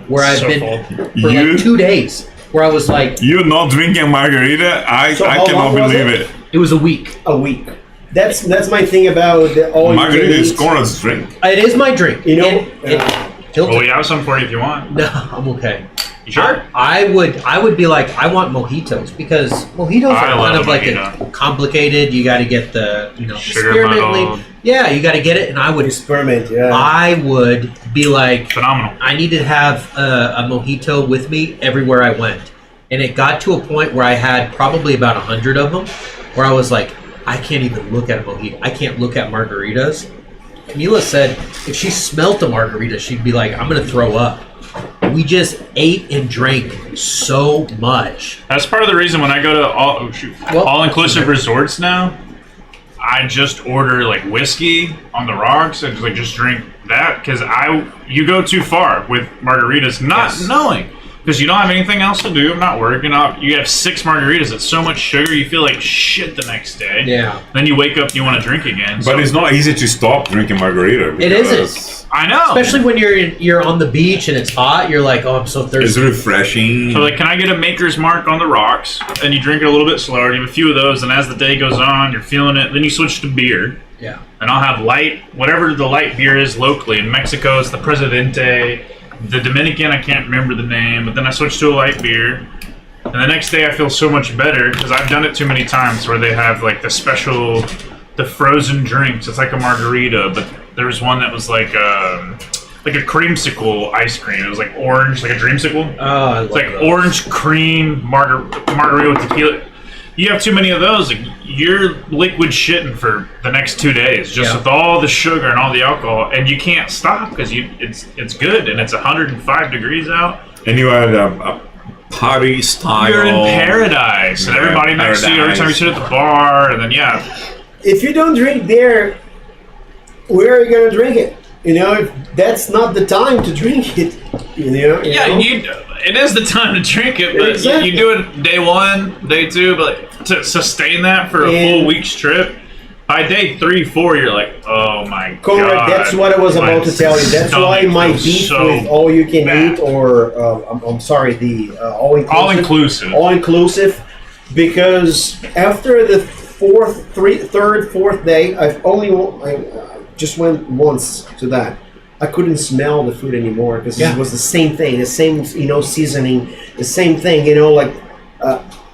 where I've So been full. for like 2 days where I was like, You not drinking margarita? I So how cannot long was believe it? it. it was a week. A week. That's my thing about the all you Margarita can is eat. Conrad's drink. It is my drink. You know, Hilton. Well, we have some for you if you want. No, I'm okay. You sure? I would be like, I want mojitos because mojitos I are love kind of a like mojito. a complicated. You got to get the Sugar experimentally. muddled. Yeah, you got to get it, and I would experiment. Yeah. I would be like, Phenomenal. I need to have a mojito with me everywhere I went, and it got to a point where I had probably about 100 of them, where I was like, I can't even look at a mojito. I can't look at margaritas. Camila said if she smelt a margarita, she'd be like, I'm going to throw up. We just ate and drank so much. That's part of the reason when I go to Well, all-inclusive resorts now, I just order like whiskey on the rocks and just drink that because you go too far with margaritas not Yes. knowing because you don't have anything else to do. I'm not working up. You have 6 margaritas. It's so much sugar. You feel like shit the next day. Yeah. Then you wake up, you want to drink again. But it's not easy to stop drinking margarita. It because isn't. I know. Especially when you're on the beach and it's hot, you're like, oh, I'm so It's thirsty. refreshing. So like, can I get a Maker's Mark on the rocks? And you drink it a little bit slower. You have a few of those, and as the day goes on, you're feeling it. Then you switch to beer. Yeah. And I'll have light, whatever the light beer is locally. In Mexico, it's the Presidente. The Dominican, I can't remember the name, but then I switch to a light beer. And the next day I feel so much better because I've done it too many times where they have like the frozen drinks. It's like a margarita, but there was one that was like a creamsicle ice cream. It was like orange, like a dreamsicle. Oh, I love It's like those. orange cream margarita with tequila. You have too many of those, you're liquid shitting for the next 2 days, just Yeah. with all the sugar and all the alcohol, and you can't stop because it's good and it's 105 degrees out. And you had a party style. You're in paradise, and Yeah, everybody next to you every time you paradise. sit at the bar, and then If you don't drink there, where are you gonna drink it? You know, if that's not the time to drink it. You know. it is the time to drink it, but Exactly. you do it day 1, day 2, but to sustain that for a full week's trip. By day 3, 4, you're like, oh my Correct. god. That's what I was my about to tell you. That's why stomach my feels beef so with all you can bad. eat or I'm sorry, the all inclusive. All inclusive. Because after the third, fourth day, I just went once to that. I couldn't smell the food anymore because it was the same thing, the same seasoning, the same thing.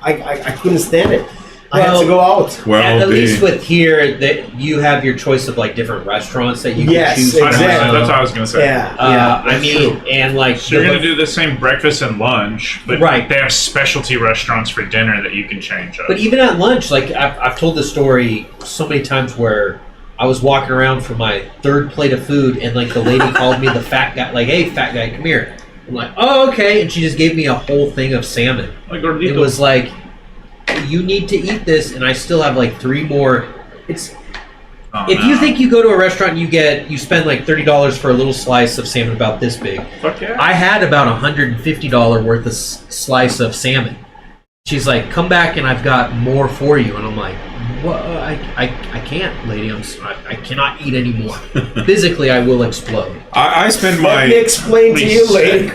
I couldn't stand it. I had to go out. Well, at least with here, that you have your choice of like different restaurants that you Yes, can choose from. exactly. That's what I was gonna say. Yeah, I that's mean, true. and like So you're gonna do the same breakfast and lunch, but Right. they have specialty restaurants for dinner that you can change up. But even at lunch, like I've told this story so many times where I was walking around for my 3rd plate of food, and like the lady called me the fat guy, like, "Hey, fat guy, come here." I'm like, "Oh, okay," and she just gave me a whole thing of salmon. Like It gordito. was like, "You need to eat this," and I still have like 3 more. It's Oh, if no. you think you go to a restaurant, and you spend like $30 for a little slice of salmon about this big. Fuck yeah. I had about $150 worth of slice of salmon. She's like, "Come back and I've got more for you." And I'm like, "What? I can't, lady. I cannot eat anymore. Physically, I will explode." I spent Let me explain to you later.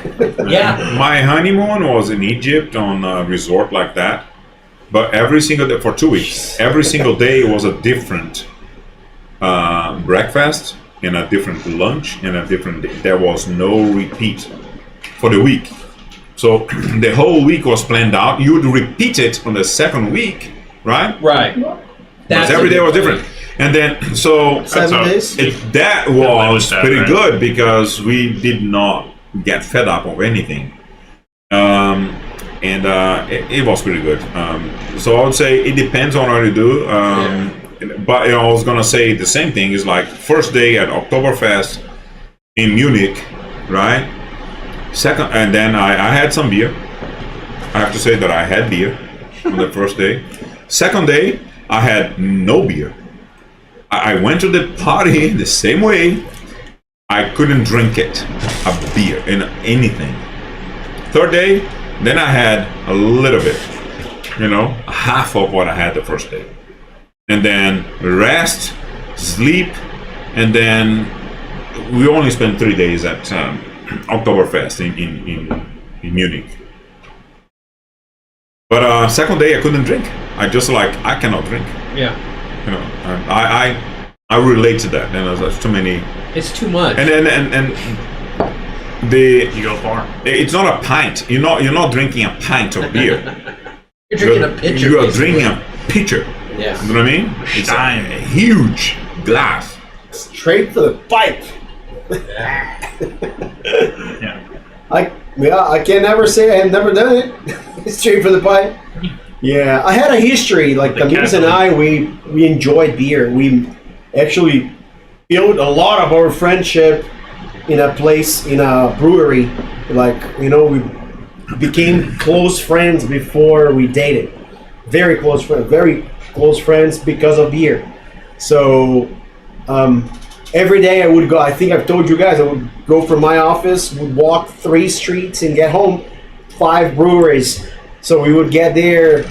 Yeah. my honeymoon was in Egypt on a resort like that, but every single day for 2 weeks, every single day was a different breakfast and a different lunch and a different day. There was no repeat for the week. So the whole week was planned out. You would repeat it on the 2nd week, right? Right. Because every day was different. And then, so 7 days. that was was that, pretty right? good because we did not get fed up of anything. It was pretty good. So I would say it depends on what you do. But I was gonna say the same thing is like first day at Oktoberfest in Munich, right? Second, and then I had some beer. I have to say that I had beer. on the first day. Second day, I had no beer. I went to the party the same way. I couldn't drink it, a beer, and anything. Third day, then I had a little bit, half of what I had the first day. And then rest, sleep, and then we only spent 3 days at Oktoberfest in Munich. But second day I couldn't drink. I cannot drink. Yeah. I relate to that. There's too many. It's too much. And You go far. it's not a pint. You're not drinking a pint of beer. You're drinking a pitcher. You are basically. drinking a pitcher. Yeah. You know what I mean? It's a huge glass. Straight for the pipe. Yeah. I can never say I have never done it. Straight for the pipe. Yeah, I had a history. Like The Camille and I, we enjoyed beer. We actually built a lot of our friendship in a place, in a brewery. Like, we became close friends before we dated. Very close friends because of beer. So every day I would go, I think I've told you guys, I would go from my office, would walk 3 streets and get home, 5 breweries. So we would get there,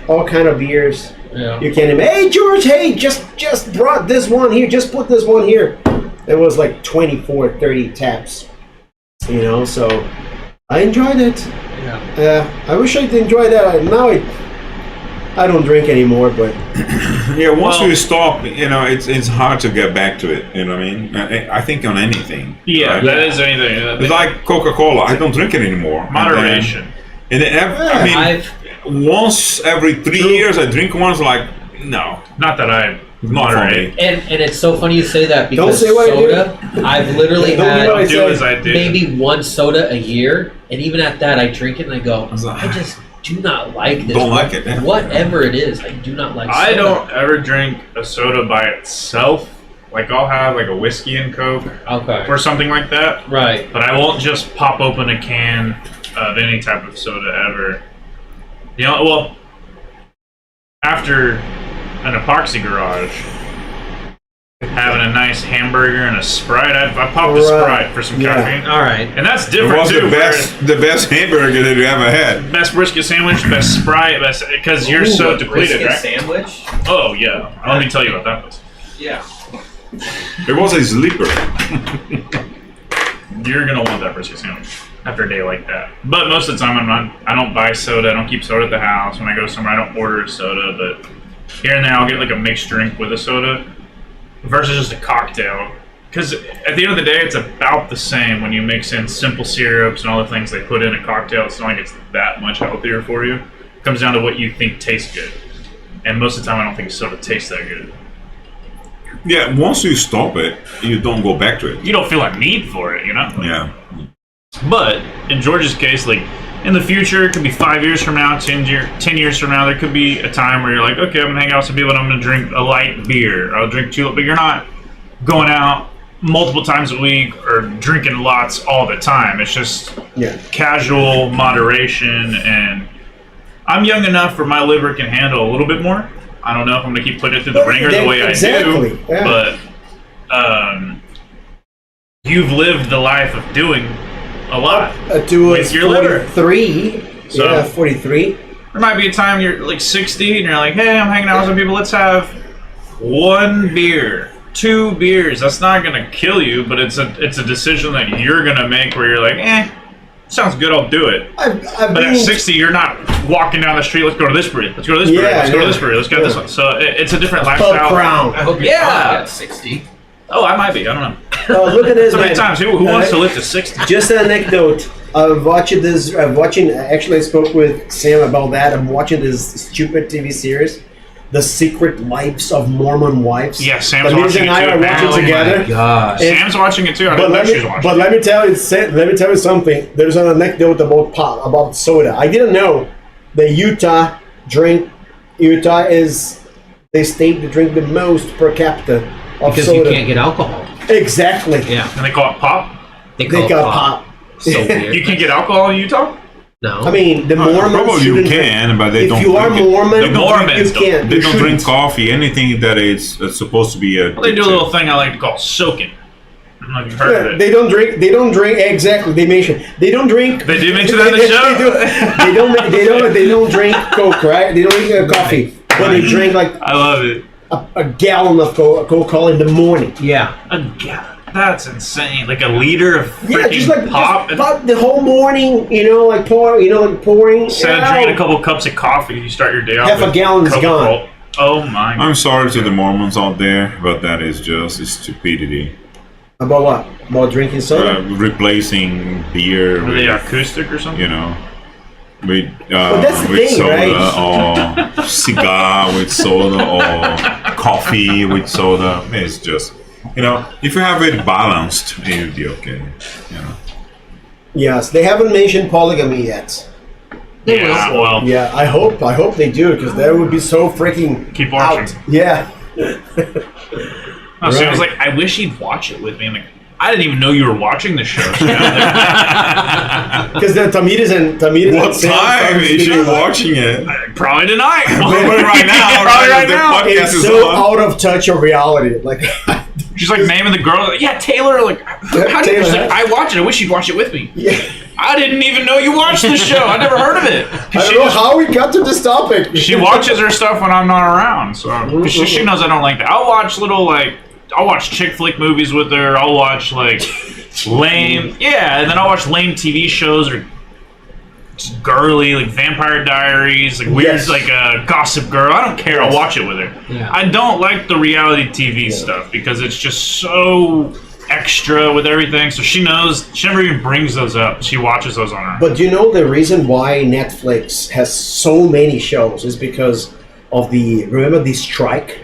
all kind of beers. Yeah. You can't imagine, hey George, hey, just brought this one here, just put this one here. It was like 24, 30 taps. So I enjoyed it. Yeah. I wish I'd enjoy that. Now I don't drink anymore, but Yeah, once you stop, it's hard to get back to it. You know what I mean? I think on anything. Yeah, right? that is anything. It's like Coca-Cola. I don't drink it anymore. Moderation. Once every 3 years I drink once. Like, no, Not that I not for moderate. me. And it's so funny you say that because Don't say what I do. soda, I've literally Don't do what I had Do as I do. maybe 1 soda a year, and even at that, I drink it and I go, I just do not like this. Don't like it, yeah. Whatever it is, I do not like soda. I don't ever drink a soda by itself. Like, I'll have like a whiskey and Coke Okay. or something like that. Right. But I won't just pop open a can of any type of soda ever. After an epoxy garage, having a nice hamburger and a Sprite, I popped a Sprite for some Yeah. caffeine. All right. And that's It different was too. the best hamburger that you ever had. Best brisket sandwich, best Sprite, because you're so depleted, Brisket right? sandwich? Oh yeah. Let me tell you about that place. Yeah. It was a sleeper. You're gonna want that brisket sandwich after a day like that. But most of the time, I don't buy soda. I don't keep soda at the house. When I go somewhere, I don't order a soda. But here and there, I'll get like a mixed drink with a soda versus just a cocktail. Because at the end of the day, it's about the same when you mix in simple syrups and all the things they put in a cocktail. It's not like it's that much healthier for you. It comes down to what you think tastes good. And most of the time, I don't think soda tastes that good. Yeah, once you stop it, you don't go back to it. You don't feel a need for it, Yeah. But in George's case, like in the future, it could be 5 years from now, 10 years from now, there could be a time where you're like, okay, I'm gonna hang out with some people and I'm gonna drink a light beer. I'll drink julep, but you're not going out multiple times a week or drinking lots all the time. It's just casual moderation, and I'm young enough where my liver can handle a little bit more. I don't know if I'm gonna keep putting it through the ringer the way I do, but you've lived the life of doing a lot with your liver. 43. So, yeah, 43. There might be a time you're like 60 and you're like, hey, I'm hanging out with some people. Let's have 1 beer, 2 beers. That's not gonna kill you, but it's a decision that you're gonna make where you're like, sounds good, I'll do it. But at 60, you're not walking down the street, let's go to this brewery, let's go to this brewery, let's go to this brewery, let's go to this one. So it's a different lifestyle. I hope you're at 60. Oh, I might be, I don't know. Look at this, So many man. times, who wants to live to 60? Just an anecdote. I'm watching, actually I spoke with Sam about that. I'm watching this stupid TV series, The Secret Lives of Mormon Wives. Yeah, Sam's Camille watching and it I too. are watching Oh together. my gosh. Sam's watching it too. I But didn't know let, she was me, watching but it. let me tell you something. There's an anecdote about soda. I didn't know that Utah they state to drink the most per capita of Because soda. you can't get alcohol. Exactly. Yeah. And they call it pop? They call it got pop. pop. So weird. You can get alcohol in Utah? No. I mean, the Mormons probably you shouldn't can, but they if don't. you are drink it. Mormon, The Mormons you can't. They you don't shouldn't. drink coffee. Anything that is supposed to be a. Well, they do a little thing I like to call soaking. I don't know if you've heard of Yeah, it. they don't drink. They don't drink. Exactly. They mention. They don't drink. They do mention that in the show? They don't drink Coke, right? They don't drink coffee, but they drink like I love it. a gallon of Coca-Cola in the morning. Yeah. That's insane. Like a liter of freaking Yeah, just like pop. just pop the whole morning. Like pouring. Instead of drinking a couple cups of coffee, you start your day off Half a with gallon's Coca-Cola. gone. Oh my god. I'm sorry to the Mormons out there, but that is just stupidity. About what? About drinking soda? Replacing beer Are they with, acoustic or something? with that's the with thing, soda right? or cigar with soda or coffee with soda. It's just if you have it balanced, it'll be okay. Yes, they haven't mentioned polygamy yet. Yeah, well, Yeah, I hope they do because that would be so freaking keep watching. out. Yeah. No, so I was Right. like, I wish he'd watch it with me. I'm like, I didn't even know you were watching the show. So Because the Tamidas and What Sam time started is she speaking like- watching it? probably tonight. Right now, Probably right the now. podcast It's is so on. out of touch of reality. Like, She's like naming the girl. Like, yeah, Taylor. Like, how do you? Taylor, She's like, huh? I watch it. I wish you'd watch it with me. yeah. I didn't even know you watched the show. I never heard of it. I don't know how we got to this topic. She watches her stuff when I'm not around, so 'cause she knows I don't like that. I'll watch chick flick movies with her. I'll watch like lame, and then I'll watch lame TV shows or just girly like Vampire Diaries, like weird Yes. like Gossip Girl. I don't care. I'll watch it with her. Yeah. I don't like the reality TV stuff because it's just so extra with everything. So she knows. She never even brings those up. She watches those on her. But do you know the reason why Netflix has so many shows is because of remember the strike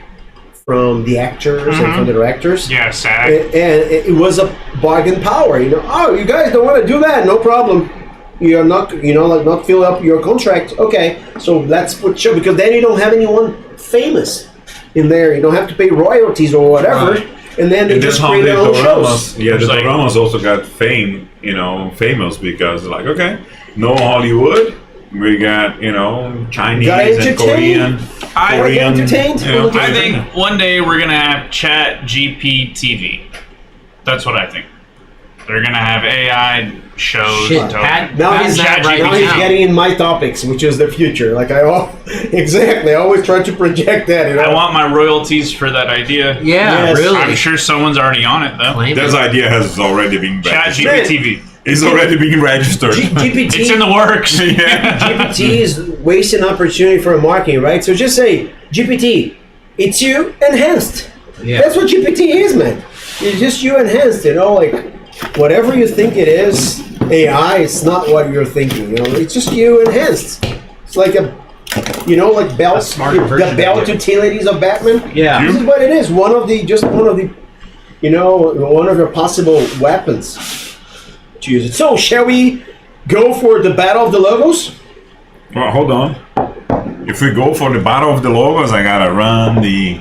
from the actors and from the directors? Yeah, SAG. And it was a bargain power. Oh, you guys don't want to do that? No problem. You're not, not fill up your contract. Okay, so let's put show because then you don't have anyone famous in there. You don't have to pay royalties or whatever. Right. And then they And just that's how create the their own shows. Doramas, the It's like- Doramas also got famous because like, okay, no Hollywood, we got, Chinese Gotta and entertain. Korean. I Gotta get entertained. I think one day we're gonna have Chat GPT. That's what I think. They're gonna have AI shows. Shit, and Pat- Now Pat- he's, that right now he's now. getting in my topics, which is the future. Like exactly. I always try to project that. I want my royalties for that idea. Yeah, Yes. really. I'm sure someone's already on it though. Claim That it. idea has already been Chat registered. GPT. It's already being registered. GPT. It's in the works. Yeah. GPT is wasting opportunity for marketing, right? So just say, GPT, it's you enhanced. Yeah. That's what GPT is, man. It's just you enhanced, like whatever you think it is, AI, it's not what you're thinking, it's just you enhanced. It's like like belt, A smarter the version belt of it. utilities of Batman. Yeah. This is what it is. One of the one of your possible weapons to use it. So, shall we go for the battle of the logos? Well, hold on. If we go for the battle of the logos, I gotta run the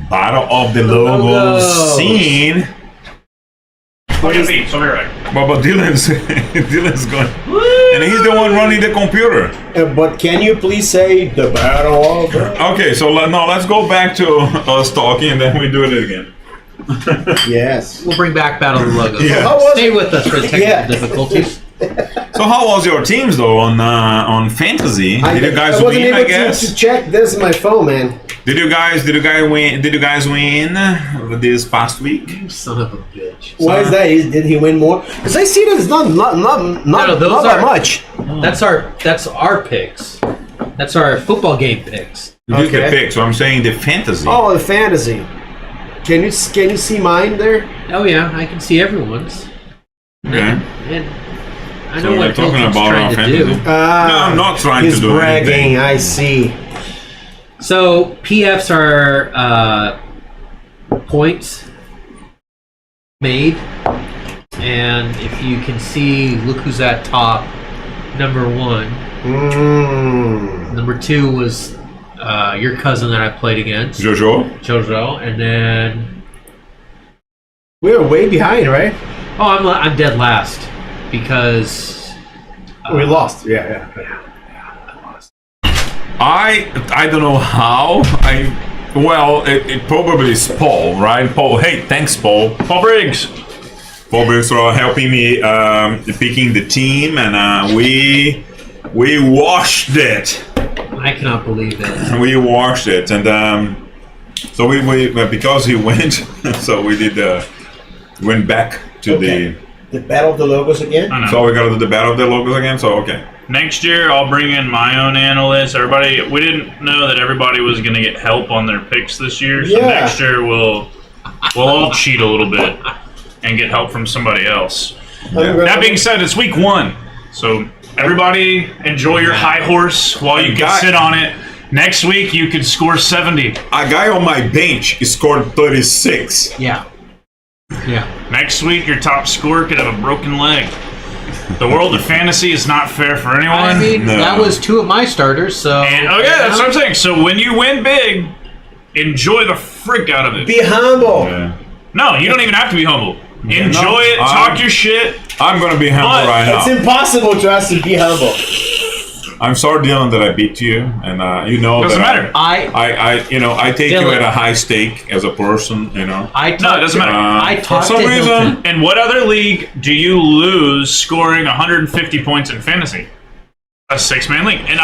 battle of the logos logos. scene. What do you think? So right. But Dylan's going, and he's the one running the computer. But can you please say the battle of the... Okay, so let's go back to us talking, and then we do it again. Yes. We'll bring back Battle of the Logos. Yeah. How was Stay it? with us for the technical Yeah. difficulties. So how was your teams though on fantasy? Did you guys I wasn't win? able I guess. to check this on my phone, man. Did you guys win? Did you guys win this past week? Son of a bitch. Why is that? Did he win more? Because I see that it's not those that are- much. That's our picks. That's our football game picks. You did the Okay. pick, so I'm saying the fantasy. Oh, the fantasy. Can you see mine there? Oh yeah, I can see everyone's. Okay. And I So know we're what talking Hilton's about trying our to do. fantasy. No, I'm not trying he's to do bragging. anything. I see. So PFs are points made, and if you can see, look who's at top. Number 1. Number 2 was your cousin that I played against, Jojo. Jojo, and then We're way behind, right? I'm dead last because We lost. Yeah. I don't know how. It probably is Paul, right? Paul. Hey, thanks, Paul. Paul Briggs. Paul Briggs for helping me picking the team, and we washed it. I cannot believe it. We washed it, and so we because he went, so we did went back to the battle of the logos again. I know. So we got to do the battle of the logos again. So okay. Next year, I'll bring in my own analysts. Everybody, we didn't know that everybody was going to get help on their picks this year. So Yeah. next year, we'll all cheat a little bit and get help from somebody else. That being said, it's week 1, so everybody enjoy your high horse while you can sit on it. Next week, you could score 70. A guy on my bench scored 36. Yeah. Next week, your top scorer could have a broken leg. The world of fantasy is not fair for anyone. I mean, No. that was 2 of my starters, so... And that's what I'm saying. So when you win big, enjoy the frick out of it. Be humble. Yeah. No, you don't even have to be humble. Yeah, Enjoy no, it, talk your shit. I'm gonna be humble But right It's now. impossible to us to be humble. I'm sorry, Dylan, that I beat you, and you know Doesn't that matter. I take you Dylan. at a high stake as a person. No, it doesn't matter. I For talked some to reason, Hilton. In what other league do you lose scoring 150 points in fantasy? A 6-man league. And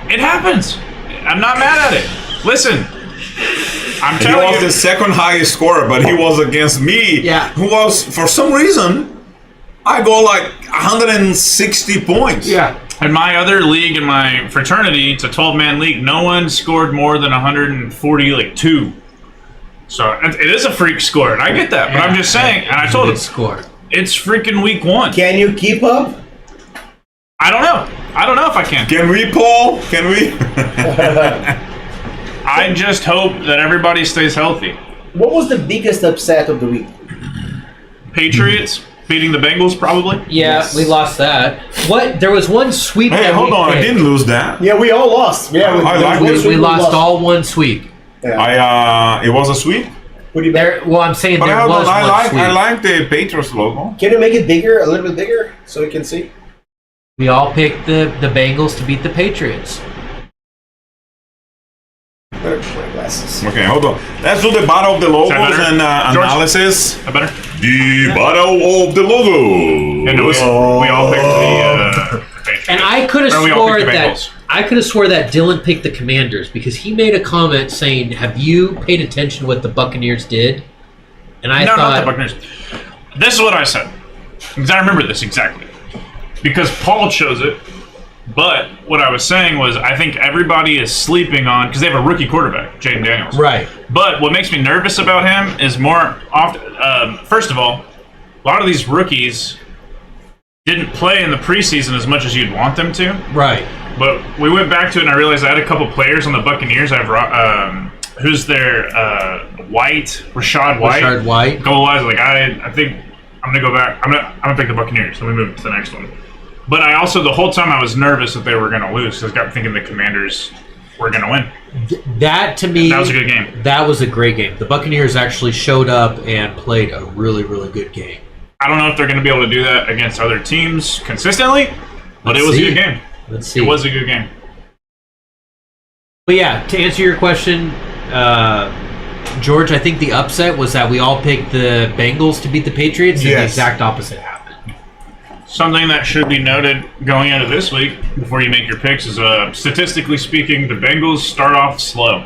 it happens. I'm not mad at it. Listen, I'm he telling was you. the second highest scorer, but he was against me. Yeah. Who was, for some reason, I go like 160 points. Yeah. In my other league, in my fraternity, it's a 12-man league. No one scored more than 140, like 2. So it is a freak score, and I get that. But I'm just saying, and I told him, score. it's freaking week 1. Can you keep up? I don't know. I don't know if I can. Can we, Paul? Can we? I just hope that everybody stays healthy. What was the biggest upset of the week? Patriots beating the Bengals, probably. Yeah, Yes. we lost that. What? There was one sweep Hey, that hold we on. I picked. didn't lose that. Yeah, we all lost. Yeah, I like this. We lost all one sweep. Yeah. It was a sweep. Put it back. Well, I'm saying But there hold was on, one sweep. I like the Patriots logo. Can you make it bigger, a little bit bigger, so we can see? We all picked the Bengals to beat the Patriots. Better put my glasses. Okay, hold on. Let's do the battle of the logos better? and George? analysis. That better? The battle of the logos. And we all picked the Patriots. And I could have Or we all swore picked the that Bengals. Dylan picked the Commanders because he made a comment saying, "Have you paid attention to what the Buccaneers did?" And I No, not thought, the Buccaneers. This is what I said. Because I remember this exactly. Because Paul chose it. But what I was saying was, I think everybody is sleeping on, because they have a rookie quarterback, Jaden Daniels. right, But what makes me nervous about him is more often, first of all, a lot of these rookies didn't play in the preseason as much as you'd want them to. right. But we went back to it, and I realized I had a couple players on the Buccaneers. I have who's their White, Rashad White. Rashard White. Goal-wise, like I think I'm gonna go back. I'm gonna pick the Buccaneers. Let me move to the next one. But I also, the whole time, I was nervous that they were gonna lose. Because I kept thinking the Commanders were gonna win. That to me, That was a good game. That was a great game. The Buccaneers actually showed up and played a really, really good game. I don't know if they're gonna be able to do that against other teams consistently, but it was a good game. Let's see. It was a good game. But yeah, to answer your question, George, I think the upset was that we all picked the Bengals to beat the Patriots, and the Yes. exact opposite happened. Something that should be noted going into this week before you make your picks is, statistically speaking, the Bengals start off slow.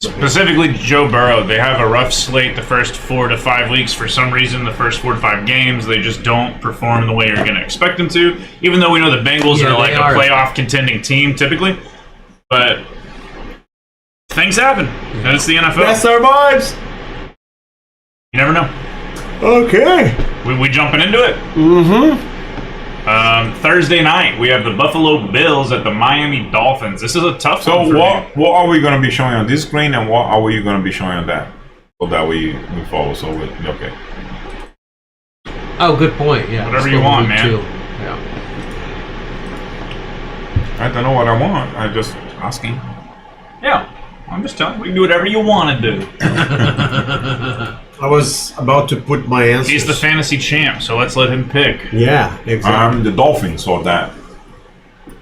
Specifically, Joe Burrow. They have a rough slate the first 4 to 5 weeks. For some reason, the first 4 to 5 games, they just don't perform the way you're going to expect them to. Even though we know the Bengals Yeah, are like they a are. playoff contending team typically. But things happen. And it's the NFL. That's our vibes. You never know. Okay. We jumping into it. Mm-hmm. Thursday night, we have the Buffalo Bills at the Miami Dolphins. This is a tough So one for me. what are we going to be showing on this screen, and what are we going to be showing on that? So that we follow. So okay. Oh, good point. Yeah, Whatever let's you go want, week man. 2. Yeah. I don't know what I want. I'm just asking. Yeah, I'm just telling you, we can do whatever you want to do. I was about to put my answer. He's the fantasy champ, so let's let him pick. Yeah, exactly. I'm the Dolphins or that.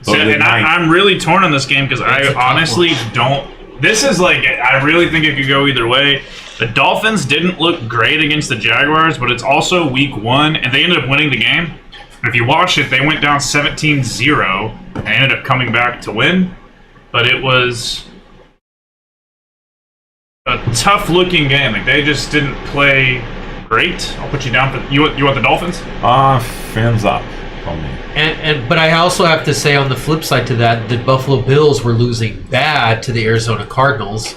So, and I'm really torn on this game because I honestly don't. This is like, I really think it could go either way. The Dolphins didn't look great against the Jaguars, but it's also week 1, and they ended up winning the game. If you watch it, they went down 17-0 and ended up coming back to win. But it was a tough-looking game. Like, they just didn't play great. I'll put you down for you want the Dolphins? Fins up for me. But I also have to say on the flip side to that, the Buffalo Bills were losing bad to the Arizona Cardinals.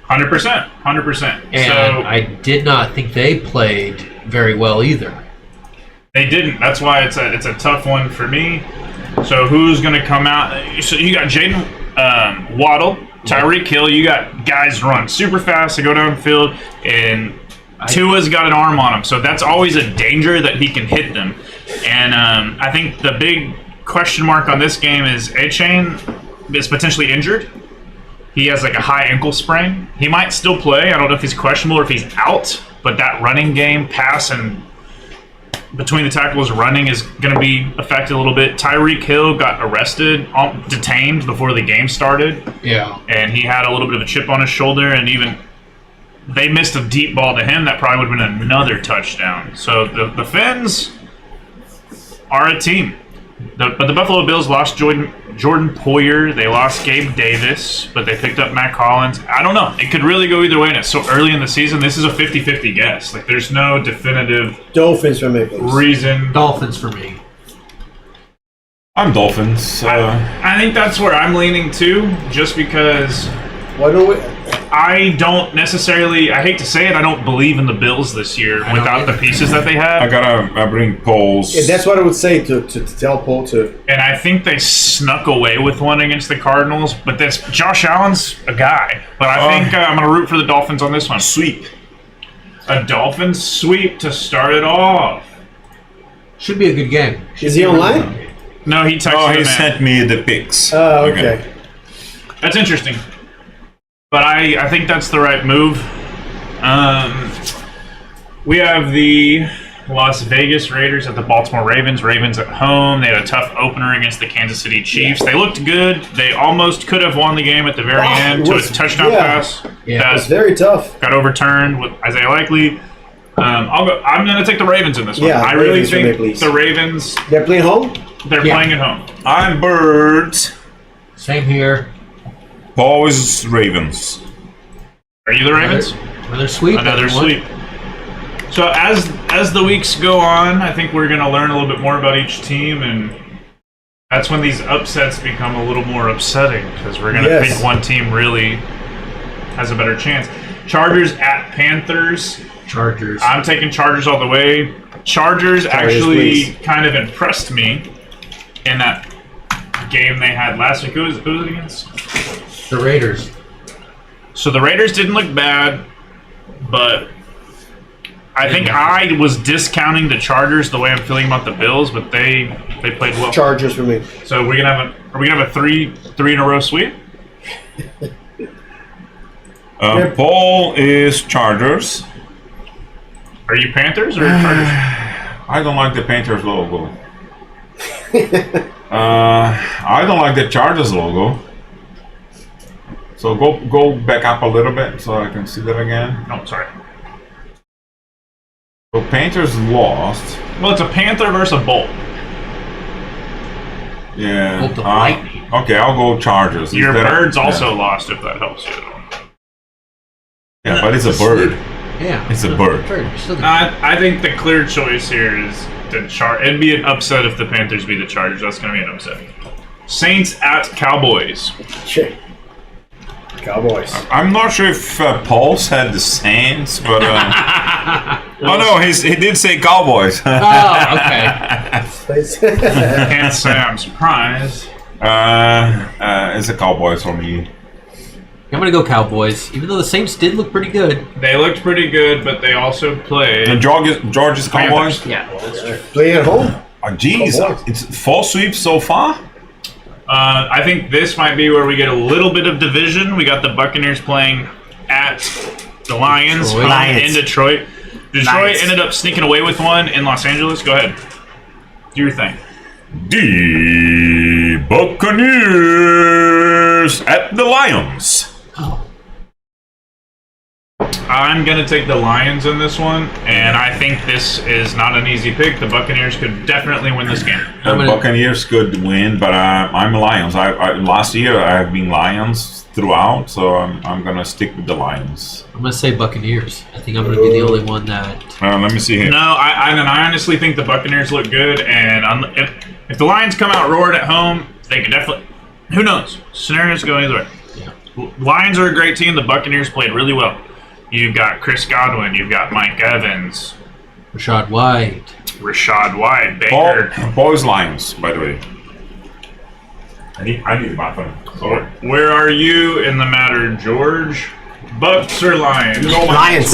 100%. 100%. And So I did not think they played very well either. they didn't. That's why it's a tough one for me. So who's going to come out? So you got Jaden Waddle, Tyreek Hill. You got guys run super fast to go downfield, and Tua's got an arm on him. So that's always a danger that he can hit them. And I think the big question mark on this game is A-Chain is potentially injured. He has like a high ankle sprain. He might still play. I don't know if he's questionable or if he's out. But that running game, pass and between the tackles running is going to be affected a little bit. Tyreek Hill got arrested, detained before the game started. Yeah. And he had a little bit of a chip on his shoulder, and even they missed a deep ball to him that probably would have been another touchdown. So the Fins are a team. But the Buffalo Bills lost Jordan Poyer. They lost Gabe Davis, but they picked up Matt Collins. I don't know. It could really go either way, and it's so early in the season. This is a 50-50 guess. Like, there's no definitive Dolphins for me, please. reason. Dolphins for me. I'm Dolphins. I think that's where I'm leaning to, just because Why don't we? I don't necessarily, I hate to say it, I don't believe in the Bills this year without the pieces that they have. I bring polls. Yeah, that's what I would say to tell Paul to. And I think they snuck away with one against the Cardinals, but this Josh Allen's a guy. But I think I'm going to root for the Dolphins on this one. Sweep. A Dolphins sweep to start it off. Should be a good game. Is he online? No, he texted He me. sent me the pics. Oh, okay. That's interesting. But I think that's the right move. We have the Las Vegas Raiders at the Baltimore Ravens. Ravens at home. They had a tough opener against the Kansas City Chiefs. They looked good. They almost could have won the game at the very end to a touchdown pass. Yeah, It's very tough. Got overturned with Isaiah Likely. I'm going to take the Ravens in this one. Yeah, I really Ravens for me, think please. the Ravens, They're playing home. they're playing at home. I'm Birds. Same here. Paul is Ravens. Are you the Ravens? Another sweep. Another everyone. sweep. So as the weeks go on, I think we're going to learn a little bit more about each team, and that's when these upsets become a little more upsetting, because we're going to think one team really has a better chance. Chargers at Panthers. Chargers. I'm taking Chargers all the way. Chargers actually please. kind of impressed me in that game they had last week. Who was it against? The Raiders. So the Raiders didn't look bad, but I think I was discounting the Chargers the way I'm feeling about the Bills, but they played well. Chargers for me. So are we gonna have a three in a row sweep? Paul is Chargers. Are you Panthers or Chargers? I don't like the Panthers logo. I don't like the Chargers logo. So go back up a little bit so I can see that again. No, sorry. So Panthers lost. Well, it's a Panther versus a Bolt. Yeah. Bolt of lightning. Okay, I'll go Chargers. Your Birds Yeah. also lost, if that helps you. Yeah, but it's a bird. Yeah. It's a bird. Still I think the clear choice here is the It'd be an upset if the Panthers beat the Chargers. That's going to be an upset. Saints at Cowboys. Shit. Cowboys. I'm not sure if Paul said the Saints, but oh no, he did say Cowboys. Oh, okay. Can't say I'm surprised. It's the Cowboys for me. I'm going to go Cowboys, even though the Saints did look pretty good. They looked pretty good, but they also played. And George's Cowboys. Yeah, well, that's true. Playing at home. Oh, geez, Cowboys. it's 4 sweeps so far. I think this might be where we get a little bit of division. We got the Buccaneers playing at The Lions, Detroit. in Detroit. Detroit Lions. ended up sneaking away with one in Los Angeles. Go ahead. Do your thing. The Buccaneers at the Lions. I'm going to take the Lions in this one, and I think this is not an easy pick. The Buccaneers could definitely win this game. The Buccaneers could win, but I'm Lions. Last year I have been Lions throughout, so I'm gonna stick with the Lions. I'm gonna say Buccaneers. I think I'm gonna be the only one that. Let me see here. No, I honestly think the Buccaneers look good, and if the Lions come out roared at home, they could definitely. Who knows? Scenarios go either way. Yeah. Lions are a great team. The Buccaneers played really well. You've got Chris Godwin. You've got Mike Evans. Rashad White. Baker. Paul is Lions, by the way. I need the bathroom. Sorry. Where are you in the matter, George? Bucks or Lions? Lions.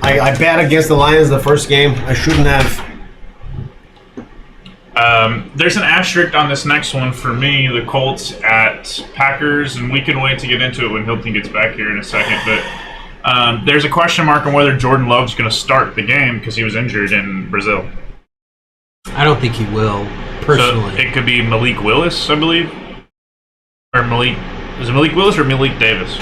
I bet against the Lions the first game. I shouldn't have. There's an asterisk on this next one for me. The Colts at Packers, and we can wait to get into it when Hilton gets back here in a second. But there's a question mark on whether Jordan Love's going to start the game because he was injured in Brazil. I don't think he will, personally. So it could be Malik Willis, I believe. Or Malik. Is it Malik Willis or Malik Davis?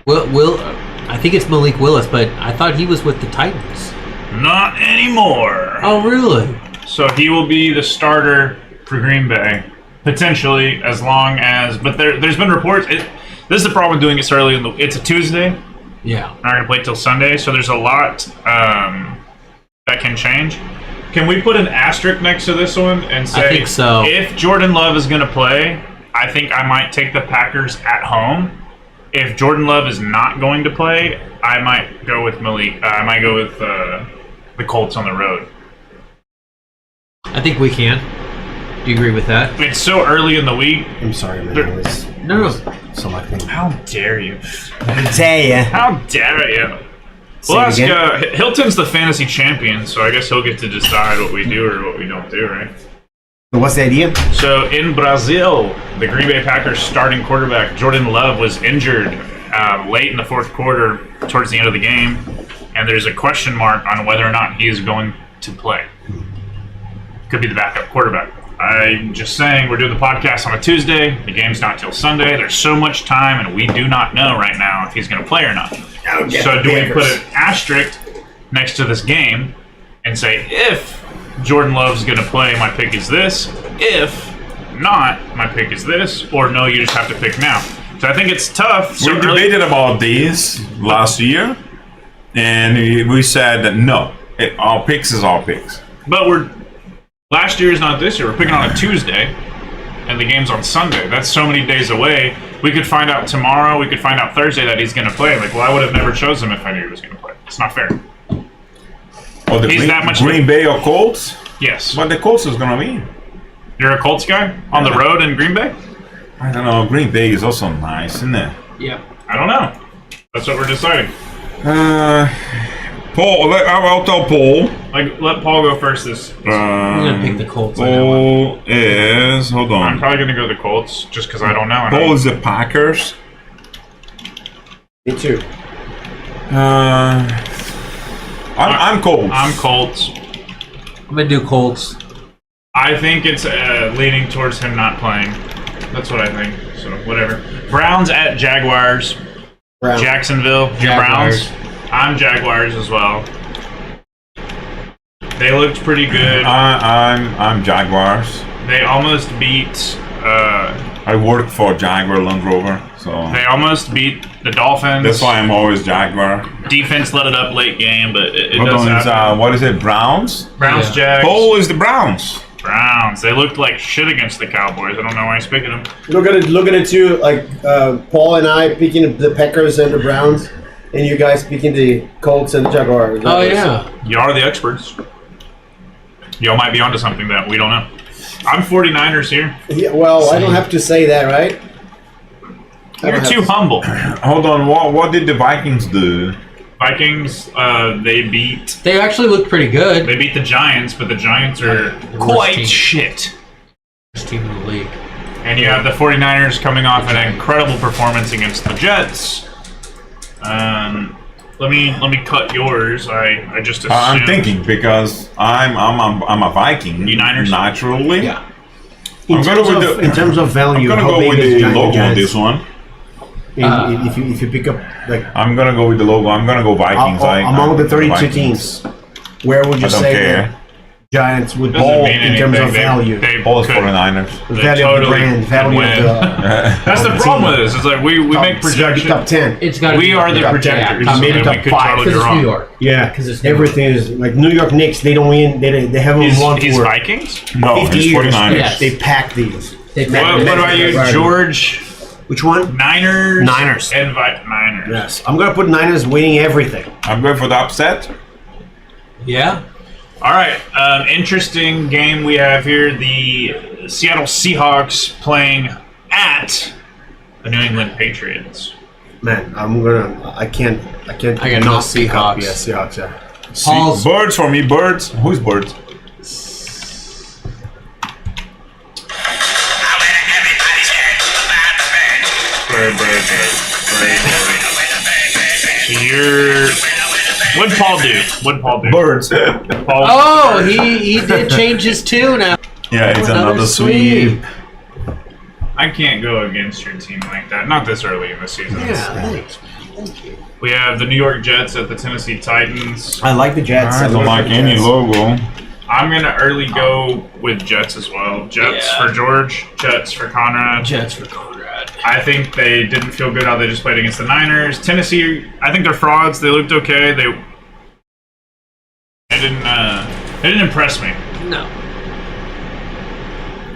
I think it's Malik Willis, but I thought he was with the Titans. Not anymore. Oh, really? So he will be the starter for Green Bay, potentially, as long as... But there's been reports... This is the problem with doing it so early in the... It's a Tuesday. Yeah. Not going to play till Sunday, so there's a lot that can change. Can we put an asterisk next to this one and say... I think so. If Jordan Love is going to play, I think I might take the Packers at home. If Jordan Love is not going to play, I might go with I might go with the Colts on the road. I think we can. Do you agree with that? It's so early in the week. I'm sorry, man. I was No. selecting. How dare you? Say How dare you? Say Well, it again. Hilton's the fantasy champion, so I guess he'll get to decide what we do or what we don't do, right? What's the idea? So in Brazil, the Green Bay Packers starting quarterback Jordan Love was injured late in the fourth quarter towards the end of the game, and there's a question mark on whether or not he is going to play. Could be the backup quarterback. I'm just saying, we're doing the podcast on a Tuesday. The game's not till Sunday. There's so much time, and we do not know right now if he's going to play or not. So do we put an asterisk next to this game and say, if Jordan Love's going to play, my pick is this. If not, my pick is this. Or no, you just have to pick now. So I think it's tough. We debated about this last year, and we said that no, our picks is our picks. But last year is not this year. We're picking on a Tuesday, and the game's on Sunday. That's so many days away. We could find out tomorrow. We could find out Thursday that he's going to play. Like, well, I would have never chosen him if I knew he was going to play. It's not fair. Or the He's that much Green Bay or Colts? Yes. But the Colts is gonna win. You're a Colts guy on the road in Green Bay? I don't know. Green Bay is also nice, isn't it? Yeah. I don't know. That's what we're deciding. Paul, I'll tell Paul. Like, let Paul go first. I'm going to pick the Colts on that one. Paul is. Hold I'm on. probably going to go the Colts just because I don't know. And Paul is the Packers. Me too. I'm Colts. I'm Colts. I'm going to do Colts. I think it's leaning towards him not playing. That's what I think. So, whatever. Browns at Jaguars. Brown. Jacksonville. Your Jaguars. Browns. I'm Jaguars as well. They looked pretty good. I'm Jaguars. They almost beat... I work for Jaguar Land Rover, so they almost beat the Dolphins. that's why I'm always Jaguar. Defense let it up late game, but it Hold does on, it's, happen. what is it? Browns. Browns, Yeah. Jags. Paul is the Browns. Browns. They looked like shit against the Cowboys. I don't know why he's picking them. Look at it too. Like Paul and I picking the Packers and the Browns, and you guys picking the Colts and the Jaguars. Oh, yeah. You are the experts. Y'all might be onto something that we don't know. I'm 49ers here. Yeah, well, I don't have to say that, right? I You're don't too have to- humble. Hold on, what did the Vikings do? Vikings, they beat They actually look pretty good. the Giants, but the Giants are The worst quite team. shit. Best team in the league. And you have the 49ers coming off an incredible performance against the Jets. Let me cut yours. I just assumed. I'm thinking because I'm a Viking. You Niners? Naturally. Yeah. I'm gonna go with in terms of value, I'm gonna how go with big is the logo on Giants? this one. If you pick up like I'm gonna go with the logo. I'm gonna go Vikings. among the 32 Vikings. teams, where would you I don't say care. the Giants would Doesn't fall mean in terms anything. of value? They All is could- 49ers. The they value of the totally brand, could value win. of the That's the the problem team. with this. It's like we make It's gotta be projections. top 10. It's got to We be are the top 10. projectors. Yeah, maybe and top we could 5, totally because be it's wrong. New York. Yeah, Because it's New York. everything is like New York Knicks. They don't win. They haven't won He's for Vikings. No, 50 it's years. 49ers. Yes. They pack these. They What about you, Right. George? Which one? Niners. Niners. And Niners. Yes, I'm gonna put Niners winning everything. I'm going for the upset. Yeah. All right. Interesting game we have here. The Seattle Seahawks playing at the New England Patriots. Man, I can't. I gotta go not pick up. Seahawks. Yeah, Seahawks. Yeah. Paul's- Birds for me. Birds. Who's birds? So you're. What'd Paul do? What'd Paul do? Birds. Paul, Oh, he did change his tune now. Yeah, it's another sweep. I can't go against your team like that. Not this early in the season. Thanks. We have the New York Jets at the Tennessee Titans. I like the Jets. I don't like any logo. I'm gonna early go with Jets as well. Jets Yeah. for George. Jets for Conrad. Jets for Conrad. I think they didn't feel good how they just played against the Niners. Tennessee, I think they're frauds. They looked okay. They didn't impress me. No.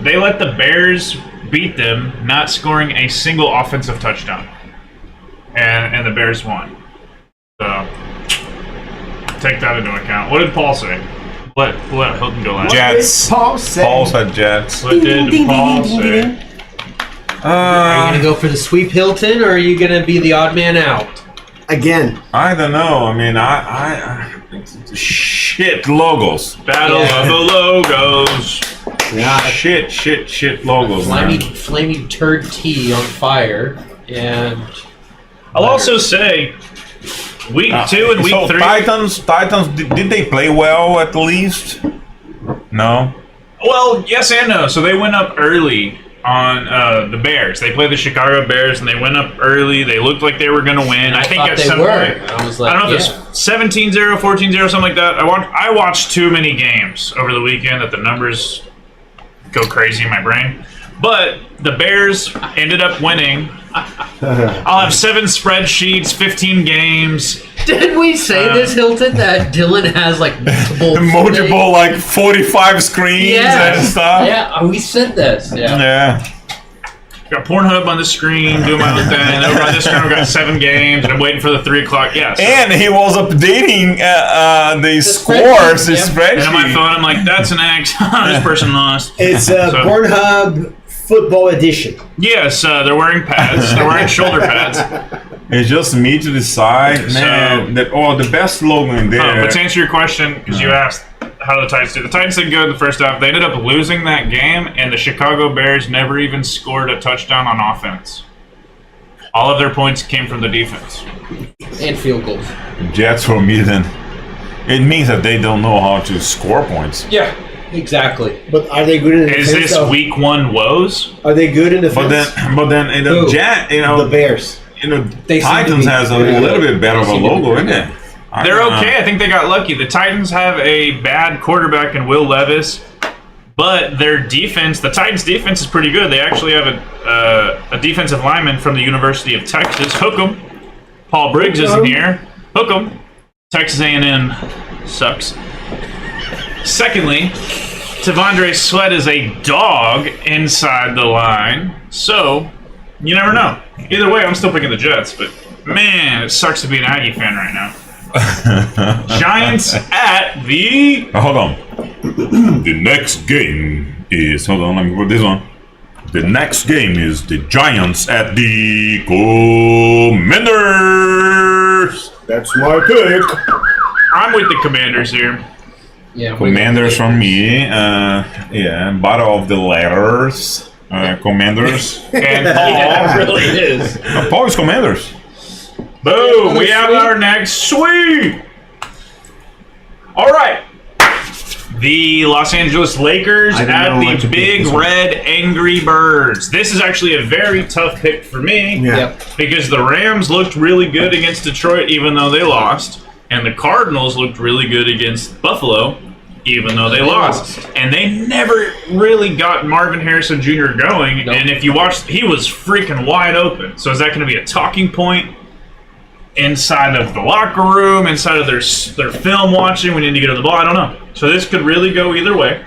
They let the Bears beat them, not scoring a single offensive touchdown, and the Bears won. So take that into account. What did Paul say? Let Hilton go last. Jets. Paul said. Paul said Jets. What did Paul say? Are you gonna go for the sweep, Hilton, or are you gonna be the odd man out? Again. I don't know. I mean, I shit logos. Battle of the logos. Yeah. Shit logos, man. Flaming turd tea on fire, and I'll also say, week 2 and week So 3. Titans, did they play well at least? No. Well, yes and no. So they went up early on the Bears. They played the Chicago Bears, and they went up early. They looked like they were going to win. I think thought at they some were. point, I was like, I don't know if yeah. it's 17-0, 14-0, something like that. I watched too many games over the weekend that the numbers go crazy in my brain. But the Bears ended up winning. I'll have 7 spreadsheets, 15 games. Did we say this, Hilton, that Dylan has like Multiple like 45 screens and stuff. Yeah, we said this. Yeah. Yeah. Got Pornhub on the screen, doing my own thing. Over on this screen, I've got 7 games, and I'm waiting for the 3 o'clock. Yeah. So, And he was updating the scores, spreadsheet, the yeah. spreadsheet. and on my phone, I'm like, that's an X. This person lost. It's a So- Pornhub football edition. Yes, they're wearing pads. They're wearing shoulder pads. It's just me to decide, man. The best logo in there. But to answer your question, because you asked how the Titans did, the Titans did good the first half. They ended up losing that game, and the Chicago Bears never even scored a touchdown on offense. All of their points came from the defense. And field goals. Jets for me, then it means that they don't know how to score points. Yeah, exactly. But are they good in the Is defense? this week 1 woes? Are they good in the But then Who? the Bears. They seem to Titans be- has a little bit better of a seem to be logo, pretty isn't it? They're okay. I think they got lucky. The Titans have a bad quarterback in Will Levis, but their defense, the Titans' defense is pretty good. They actually have a defensive lineman from the University of Texas. Hook 'em. Paul Briggs isn't here. Hook 'em. Texas A&M sucks. Secondly, Tavondre Sweat is a dog inside the line, so you never know. Either way, I'm still picking the Jets, but man, it sucks to be an Aggie fan right now. Giants at the... Hold on. The next game is... Hold on, let me put this on. The next game is the Giants at the Commanders. That's my pick. I'm with the Commanders here. Yeah, Commanders from me. Yeah, bottom of the letters. Commanders. And Paul... Yeah, it really is. Paul is Commanders. Boom! We have our next sweep. All right. The Los Angeles Lakers I at don't know what the to pick Big this one. Red Angry Birds. This is actually a very tough pick for me. Yeah. Yep. Because the Rams looked really good against Detroit, even though they lost, and the Cardinals looked really good against Buffalo, even though they lost. And they never really got Marvin Harrison Jr. going. Nope. And if you watched, he was freaking wide open. So is that going to be a talking point inside of the locker room, inside of their film watching? We need to get on the ball. I don't know. So this could really go either way.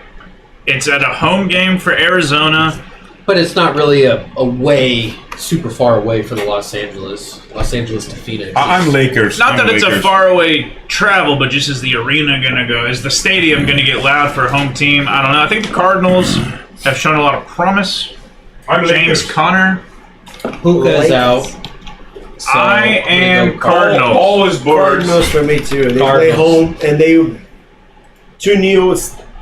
It's at a home game for Arizona. But it's not really a way super far away for the Los Angeles to Phoenix. I'm Lakers. Not I'm that it's a Lakers. faraway travel, but just is the arena going to go? Is the stadium going to get loud for a home team? I don't know. I think the Cardinals have shown a lot of promise. I'm James Lakers. Conner. Puka is Lakers. out. So I I'm gonna am go Cardinals. Always birds. Cardinals for me too. They play Cardinals. home and they 2-0.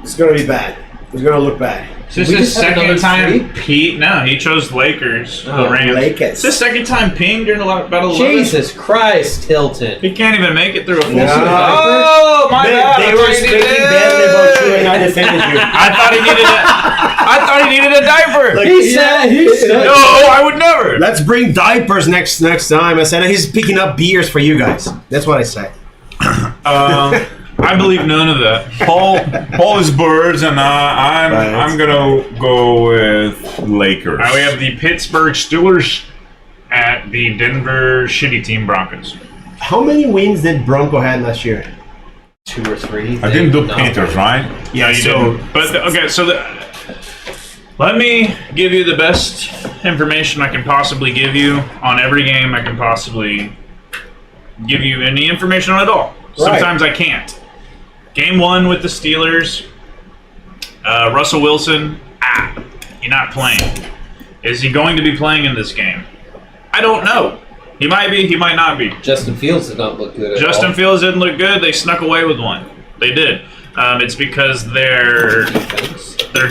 It's going to be bad. It's going to look bad. This we is his just have second another time Pete. No, he chose Lakers. Oh, the Rams. Lakers. It's his second time peeing during a battle of Jesus Christ, Hilton. He can't even make it through a full No. season. Oh my God! They I were thought he speaking did. badly about you and I defended you. I thought he needed a diaper. Like, He said. No, I would never. Let's bring diapers next time. I said he's picking up beers for you guys. That's what I said. I believe none of that. Paul is birds, and I'm gonna go with Lakers. We have the Pittsburgh Steelers at the Denver shitty team Broncos. How many wins did Bronco had last year? 2 or 3. I didn't do No. Panthers, right? Yeah, you so- did. But okay, so let me give you the best information I can possibly give you on every game. I can possibly give you any information on it all. Right. Sometimes I can't. Game 1 with the Steelers. Russell Wilson, you're not playing. Is he going to be playing in this game? I don't know. He might be, he might not be. Justin Fields did not look good at all. Justin Fields didn't look good. They snuck away with one. They did. It's because their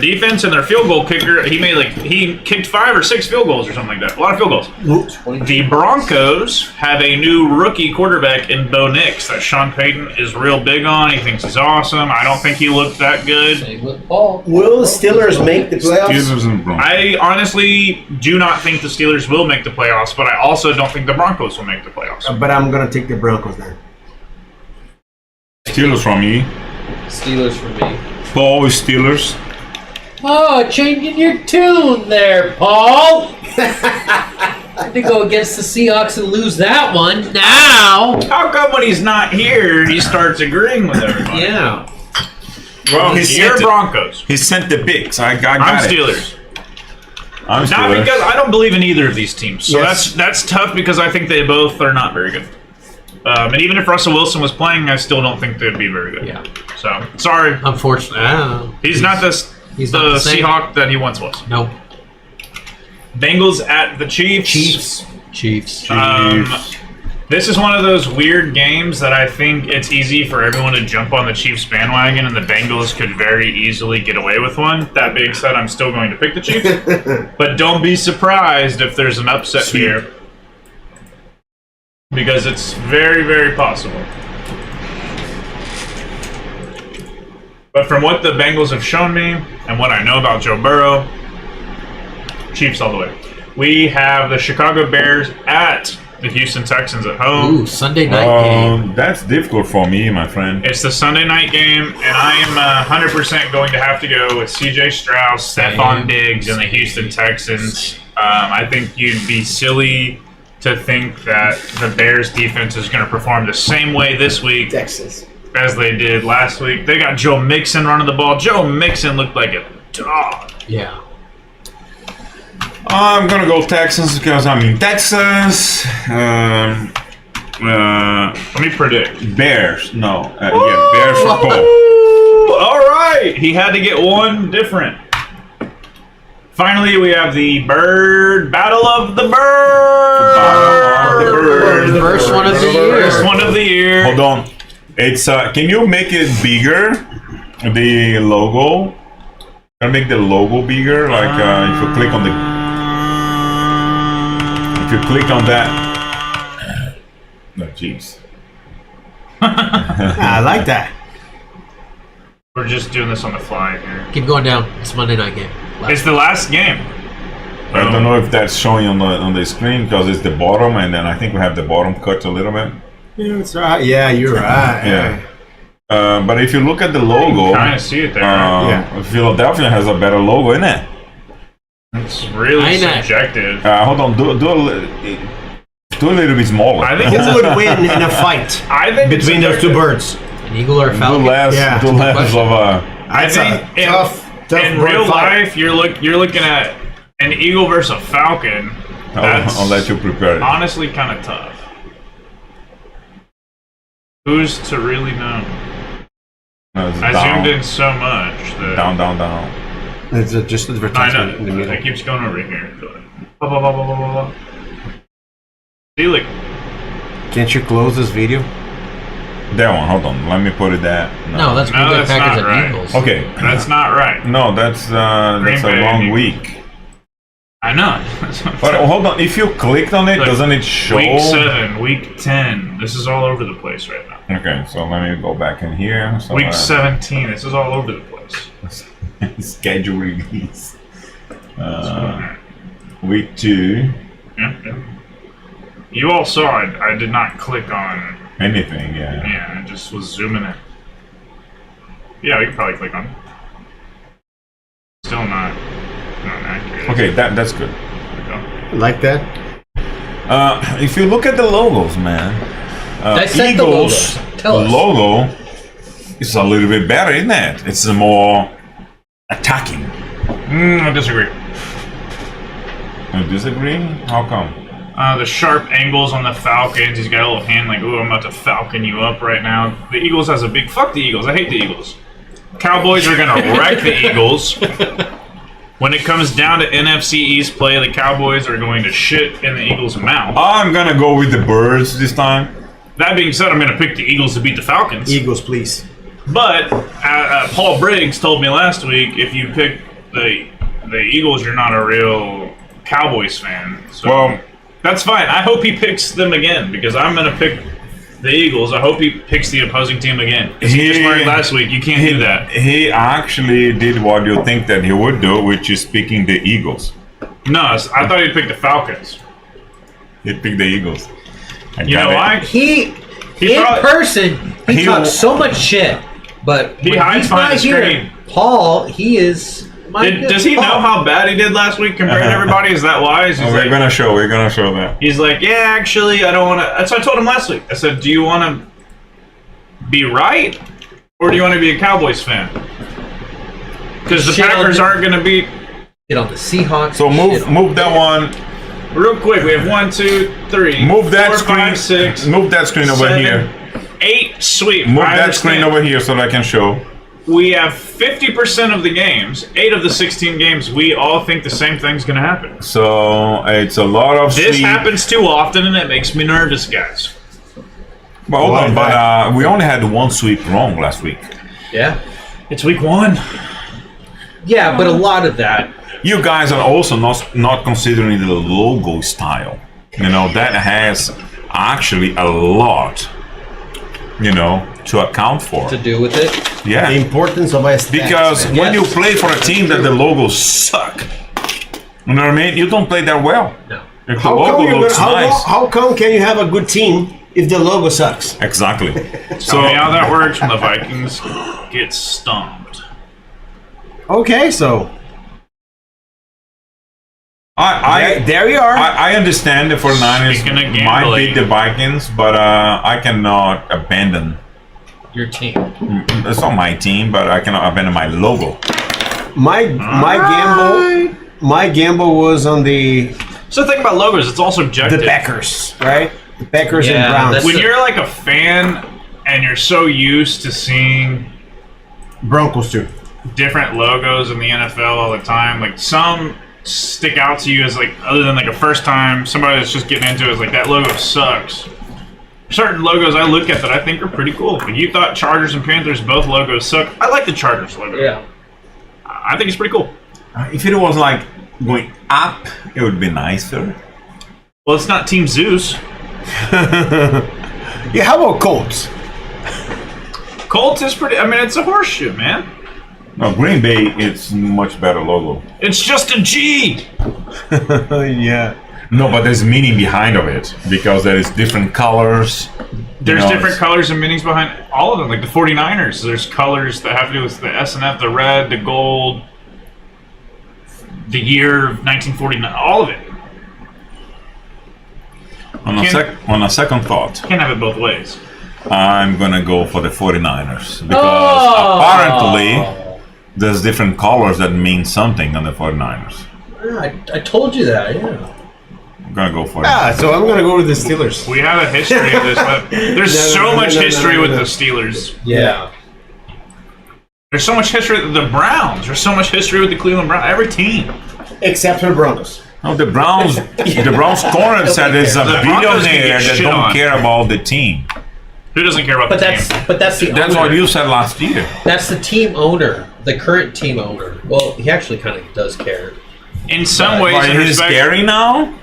defense and their field goal kicker, he kicked 5 or 6 field goals or something like that. A lot of field goals. The Broncos have a new rookie quarterback in Bo Nix that Sean Payton is real big on. He thinks he's awesome. I don't think he looked that good. Same with Paul. Will the Steelers make the playoffs? Steelers and Broncos. I honestly do not think the Steelers will make the playoffs, but I also don't think the Broncos will make the playoffs. But I'm gonna take the Broncos then. Steelers from me. Steelers for me. Paul is Steelers. Oh, changing your tune there, Paul. Had to go against the Seahawks and lose that one. Now. How come when he's not here, he starts agreeing with everybody? Yeah. Well, You're Broncos. He sent the picks. I got I'm it. Steelers. I'm Not Steelers. because I don't believe in either of these teams. So Yes. that's tough because I think they both are not very good. And even if Russell Wilson was playing, I still don't think they'd be very good. Yeah. So sorry, Unfortunately, he's not the not the same. Seahawk that he once was. Nope. Bengals at the Chiefs. Chiefs. This is one of those weird games that I think it's easy for everyone to jump on the Chiefs bandwagon, and the Bengals could very easily get away with one. That being said, I'm still going to pick the Chiefs. But don't be surprised if there's an upset here, because it's very, very possible. But from what the Bengals have shown me and what I know about Joe Burrow, Chiefs all the way. We have the Chicago Bears at the Houston Texans at home. Ooh, Sunday night game. That's difficult for me, my friend. It's the Sunday night game, and I am 100% going to have to go with C.J. Stroud, Stephon Diggs, and the Houston Texans. I think you'd be silly to think that the Bears defense is going to perform the same way this week Texas. as they did last week. They got Joe Mixon running the ball. Joe Mixon looked like a dog. Yeah. I'm gonna go Texans because I'm in Texas. Let me predict. Bears. No. Yeah, Bears for Paul. Ooh, all right. He had to get one different. Finally, we have the Battle of the Birds. First one of the First year. one of the year. Hold on. It's can you make it bigger? The logo. Can I make the logo bigger? Like if you click on the. If you click on that. No, jeez. I like that. We're just doing this on the fly here. Keep going down. It's Monday night game. It's the last game. I don't know if that's showing on the screen because it's the bottom, and then I think we have the bottom cut a little bit. Yeah, it's right. Yeah, you're right. Yeah. But if you look at the logo, Kind of see it there. Yeah. Philadelphia has a better logo, isn't it? It's really I know. subjective. Hold on, do a little bit smaller. I think Who it's would win in a fight I think it's between those two birds? An eagle or a do falcon? less, Yeah. do less of a. I think tough in bird real fight. life, you're looking at an eagle versus a falcon. That's I'll let you prepare it. honestly kind of tough. Who's to really know? No, it's I down, zoomed in so much that down. It's just I advertisement in the know middle. it keeps going over here. Blah, blah, blah, blah, blah, blah. See, like, Can't you close this video? That one, hold on. Let me put it there. No, that's No, Green Bay that's Packers not and right. Eagles. Okay. that's not right. No, that's a Bay long and week. I know. That's what I'm But saying. hold on, if you clicked on it, Look, doesn't it show? Week 7, week 10. This is all over the place right now. Okay, so let me go back in here. So, Week 17. This is all over the place. schedule release. Week 2. Yeah. You all saw it. I did not click on. Anything, yeah. Yeah, I just was zooming in. Yeah, we could probably click on it. Still not accurate. Okay, that's good. There we go. Like that? If you look at the logos, man, Dissect the Eagles logos. Tell us. logo is a little bit better, isn't it? It's more attacking. I disagree. You disagree? How come? The sharp angles on the Falcons. He's got a little hand like, ooh, I'm about to falcon you up right now. The Eagles has a big... Fuck the Eagles. I hate the Eagles. Cowboys are going to wreck the Eagles. When it comes down to NFC East play, the Cowboys are going to shit in the Eagles' mouth. I'm gonna go with the Birds this time. That being said, I'm going to pick the Eagles to beat the Falcons. Eagles, please. But Paul Briggs told me last week, if you pick the Eagles, you're not a real Cowboys fan. So Well, that's fine. I hope he picks them again because I'm going to pick the Eagles. I hope he picks the opposing team again. Because he just learned last week. You can't do that. He actually did what you think that he would do, which is picking the Eagles. No, I thought he'd pick the Falcons. He picked the Eagles. You know why? He He in probably- person, he he talks will- so much shit, but He when hides he's behind not the here, screen. Paul, he is. My good Does he know Paul. how bad he did last week compared to everybody? Is that why? He's We're like, gonna show that. he's like, yeah, actually, I don't want to. That's what I told him last week. I said, do you want to be right, or do you want to be a Cowboys fan? Because the Shit on Packers him. aren't going to beat. Get on the Seahawks. So shit on- move that one. Real quick, we have 1, 2, 3. Move that 4, screen. 5, 6, Move that screen over 7, here. 8. Sweet. Move I that screen understand. over here so that I can show. We have 50% of the games, 8 of the 16 games. We all think the same thing's going to happen. So it's a lot of This sleep. happens too often, and it makes me nervous, guys. But hold on, Why but we only had one sweep wrong last week. Yeah, It's week 1. yeah, but a lot of that. You guys are also not considering the logo style. You know, that has actually a lot, to account for. To do with it. Yeah. The importance of aesthetics. Because man. when you Yes. play for a team that the logos suck, you know what I mean? You don't play that well. No. If the how logo come, looks nice. how come can you have a good team if the logo sucks? Exactly. Tell me how that works when the Vikings get stomped. Okay, so I there you are. I understand the 49ers Speaking of might gambling. beat the Vikings, but I cannot abandon. Your team. It's not my team, but I cannot abandon my logo. my gamble was on the So the thing about logos, it's all subjective. Packers, right? The Packers Yeah, and Browns. that's- When you're like a fan and you're so used to seeing Broncos too. different logos in the NFL all the time, like some stick out to you as like, other than like a first time, somebody that's just getting into it is like, that logo sucks. Certain logos I look at that I think are pretty cool. If you thought Chargers and Panthers both logos suck, I like the Chargers logo. Yeah. I think it's pretty cool. If it was like going up, it would be nicer. Well, it's not Team Zeus. Yeah, how about Colts? Colts is pretty. I mean, it's a horseshoe, man. No, Green Bay, it's much better logo. It's just a G. Yeah. No, but there's meaning behind of it because there is different colors. There's You know, different it's- colors and meanings behind all of them. Like the 49ers, there's colors that have to do with the S and F, the red, the gold, the year of 1949, all of it. On a second thought, Can't have it both ways. I'm gonna go for the 49ers because apparently there's different colors that mean something on the 49ers. Yeah, I told you that. Yeah. I'm gonna go for it. Ah, so I'm gonna go with the Steelers. We have a history of this. But there's No, so no, much no, no, history no, no, with no. the Steelers. Yeah. There's so much history with the Browns. There's so much history with the Cleveland Browns. Every team. Except for the Broncos. No, the Browns corner said there's a The Broncos can billionaire get that shit don't on. care about the team. Who doesn't care about But the that's team? the That's owner. what you said last year. That's the team owner, the current team owner. Well, he actually kind of does care. In some ways, Why in he's respect, scary now?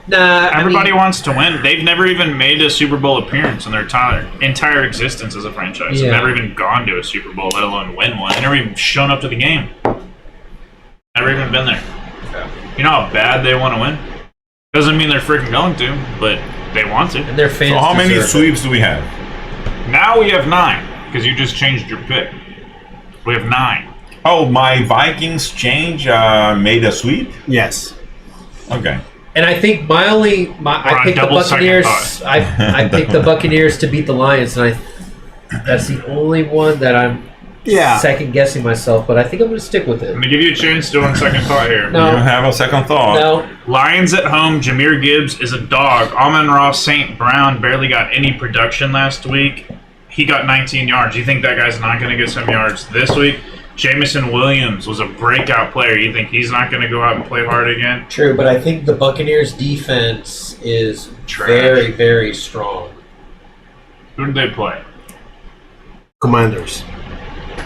Nah, everybody I mean, wants to win. They've never even made a Super Bowl appearance in their entire existence as a franchise. Yeah. They've never even gone to a Super Bowl, let alone win one. They've never even shown up to the game. Never even been there. You know how bad they want to win? Doesn't mean they're freaking going to, but they want to. and their fans. So how many deserve it. sweeps do we have? Now we have 9, because you just changed your pick. We have 9. Oh, my Vikings change made a sweep? Yes. Okay. And I think We're I on picked the double second Buccaneers. thought. I picked the Buccaneers to beat the Lions, and that's the only one that I'm Yeah. second guessing myself. But I think I'm going to stick with it. I'm going to give you a chance to on second thought here. No. You have a second thought. No, Lions at home, Jameer Gibbs is a dog. Amon-Ra St. Brown barely got any production last week. He got 19 yards. You think that guy's not going to get some yards this week? Jamison Williams was a breakout player. You think he's not going to go out and play hard again? true. But I think the Buccaneers' defense is Trash. very, very strong. Who did they play? Commanders.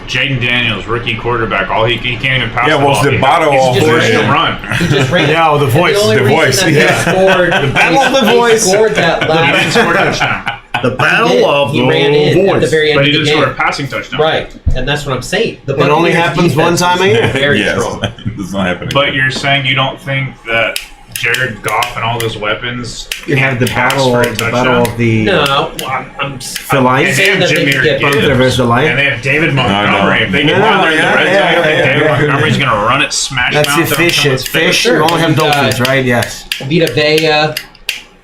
Jaden Daniels, rookie quarterback. He can't even pass Yeah, the was ball. the battle He's of just forced to the- run. He just ran. Yeah, the And voice. only the reason voice, that yeah. He scored, the battle of the voice. Scored that He didn't last. score a touchdown, The He battle did. of He the ran in at the voice. very end but he of the didn't score a game. passing touchdown. Right, and that's what I'm saying. The It only Buccaneers' happens one defense time a is year. Very yes, strong. it's not happening. But you're saying you don't think that Jared Goff and all those weapons You have the pass battle for a of the touchdown? battle of the No, I'm the Lions. And they saying have that they Jameer can get Gibbs. Panther versus the And Lions. they have David Montgomery. If they get No, one there in the yeah, red yeah, zone, I think yeah, David yeah. Montgomery's going to run it, smash That's mouth the down fish. someone's Fish. face. Sure. You only have You got- dolphins, right? Yes. Vita Vea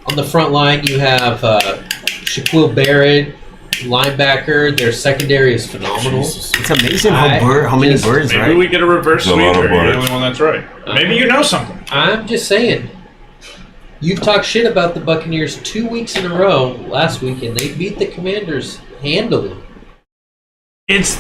on the front line. You have Shaquille Barrett, linebacker. Their secondary is phenomenal. It's amazing how I many just- birds, Maybe right? we get a reverse There's a sweep lot of here. You're the birds. only one that's right. Maybe you know something. I'm just saying. You've talked shit about the Buccaneers 2 weeks in a row last week, and they beat the Commanders handily. It's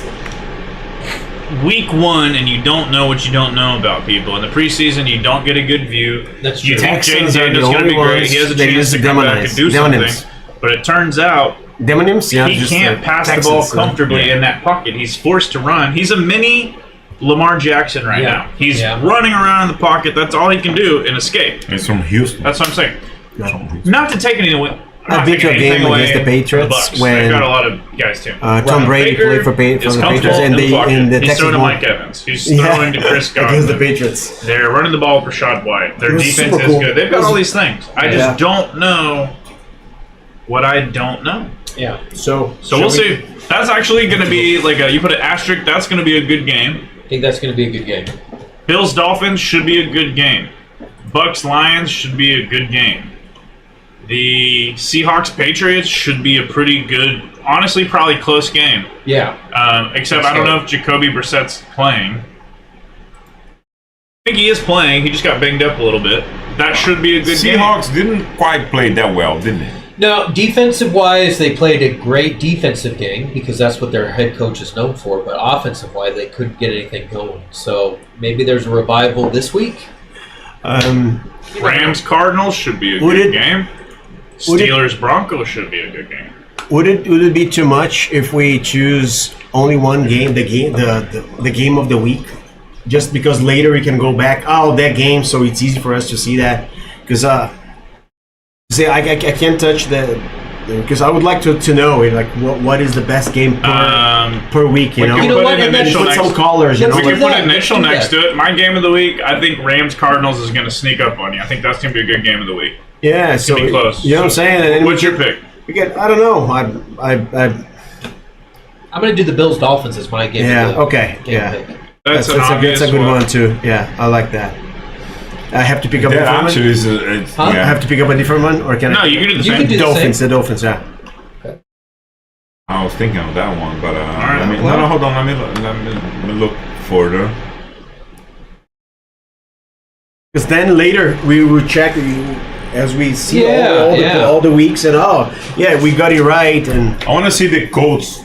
week 1, and you don't know what you don't know about people. In the preseason, you don't get a good view. That's You true. think Jaden Texans are the Daniels going to only be great. ones He has a that chance use to the come back and do something. Demonims. But it turns out Demonims? Yeah, he just can't the pass the Texans, ball so- comfortably in that pocket. He's forced to run. He's a mini Lamar Jackson right Yeah. now. He's Yeah. running around in the pocket. That's all he can do and escape. it's from Houston. That's what I'm saying. It's from Houston. Not to take anything away. I'm not I've been taking to a anything game away against the from Patriots Bucks. when- They've got a lot of guys too. Tom Brady Baker played for is the comfortable Patriots and in the pocket. in the He's Texas throwing to one. Mike Evans. He's throwing to Chris against the Godwin. Patriots. They're running the ball with Rashad White. Their It was defense super is cool. good. They've got all these things. I just Yeah. don't know what I don't know. Yeah. So So should we'll see. That's actually going to be like you put an asterisk. That's going to be a good game. I think that's going to be a good game. Bills Dolphins should be a good game. Bucks Lions should be a good game. The Seahawks Patriots should be a pretty good, honestly, probably close game. Yeah. Except I don't know if Jacoby Brissett's playing. I think he is playing. He just got banged up a little bit. That should be a good game. Seahawks didn't quite play that well, didn't they? No, defensive-wise, they played a great defensive game because that's what their head coach is known for. But offensive-wise, they couldn't get anything going. So maybe there's a revival this week. Rams Cardinals should be a Would good it- game. would it- Steelers Broncos should be a good game. would it be too much if we choose only one game, the game of the week, just because later we can go back? Oh, that game, so it's easy for us to see that because say I can't touch Because I would like to know like what is the best game per week. You we know, can You know put what, an and then initial put some next. colors. You Let's know, We do can put that. an initial Let's do next that. to it. My game of the week, I think Rams Cardinals is going to sneak up on you. I think that's going to be a good game of the week. yeah. So be close. you know what I'm saying? And then What's your pick? we get I don't know. I'm going to do the Bills Dolphins as my game. Yeah, of the okay, game yeah. pick. That's an obvious a good one too. Yeah, I like that. I have to pick up a That different one. actually is. It's, Huh? I yeah. have to pick up a different one, or can No, I? you can do the You same. can do the Dolphins. same. The Dolphins. Yeah. I was thinking of that one, but right, let me, well- no, hold on. Let me look further. Because then later we will check as we see Yeah, all the weeks and we got it right and I want to see the Colts.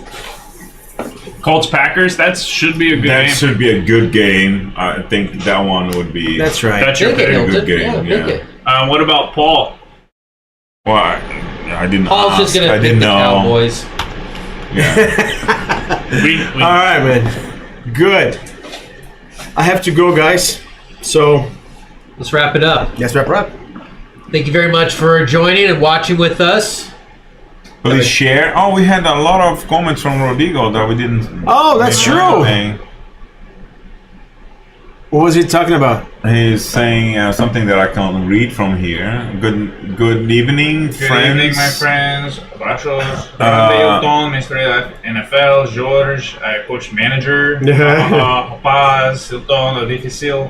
Colts Packers. That should be a good That game. should be a good game. I think that one would be. that's right. That's your Pick it, pick. Hilton. good game, Yeah, pick yeah. it. What about Paul? Well, I didn't. Paul's just ask. going I to pick didn't the know. Cowboys. Yeah. We All right, man. Good. I have to go, guys. So Let's wrap it up. let's wrap her up. Thank you very much for joining and watching with us. Please share. Oh, we had a lot of comments from Rodrigo that we didn't. Oh, that's true. Anything. What was he talking about? He's saying something that I can read from here. Good evening, Good friends. evening, my friends. Abraços. Hilton, Mr. NFL, Jorge, coach manager. Rapaz, Hilton, difícil.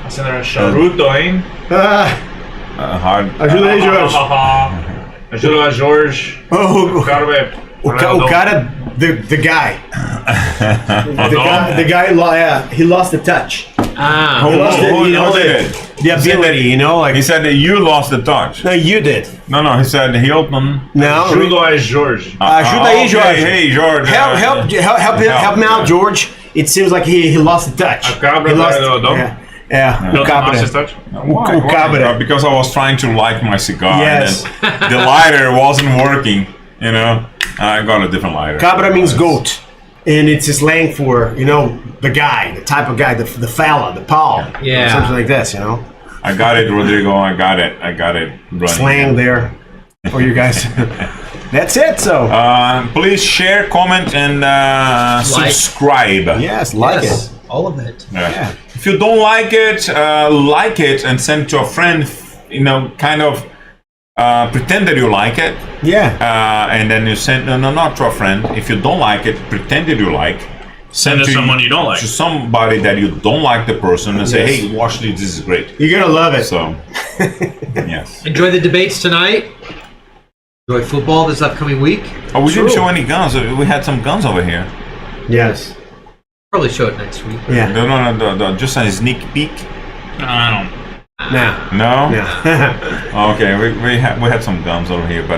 Acender charuto, hein? Hard. Ajuda aí, Jorge. Ajuda a Jorge. Oh, O cara vai. o cara, the guy. The guy, he lost the touch. Ah, Who- He lost it, who- you know, who did it? the ability, you know, like He said that you lost the touch. no, you did. No, he said Hilton. No, Ajuda a Jorge. ajuda aí, Okay, Jorge. Hey, George. Help me out, George. It seems like he lost the touch. A cabra He lost. vai do Odom? Yeah, o Hilton cabra. lost his touch? Why? O cabra. Because I was trying to light my cigar. Yes. And then the lighter wasn't working. You know, I got a different lighter. Cabra means goat, and it's a slang for the guy, the type of guy, the fella, the Paul, Yeah. something like this. You know, I got it, Rodrigo. I got it running. slang there for you guys. That's it. So Please share, comment, and subscribe. yes, like yes, all of it. Yeah. If you don't like it and send it to a friend. Kind of pretend that you like it. it. Yeah. And then you send no, not to a friend. If you don't like it, pretend that you like. Send it to someone you don't like. To somebody that you don't like the person and say, Yes. "Hey, watch this. This is great." You're gonna love it. So, yes. Enjoy the debates tonight. Enjoy football this upcoming week. Oh, we didn't True. show any guns. We had some guns over here. Yes. Probably show it next week. Yeah. No, just a sneak peek. I don't. Nah. No. Yeah. Okay, we had some guns over here, but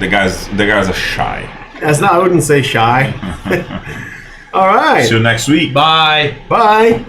the guys are shy. That's not. I wouldn't say shy. All right. See you next week. Bye. Bye.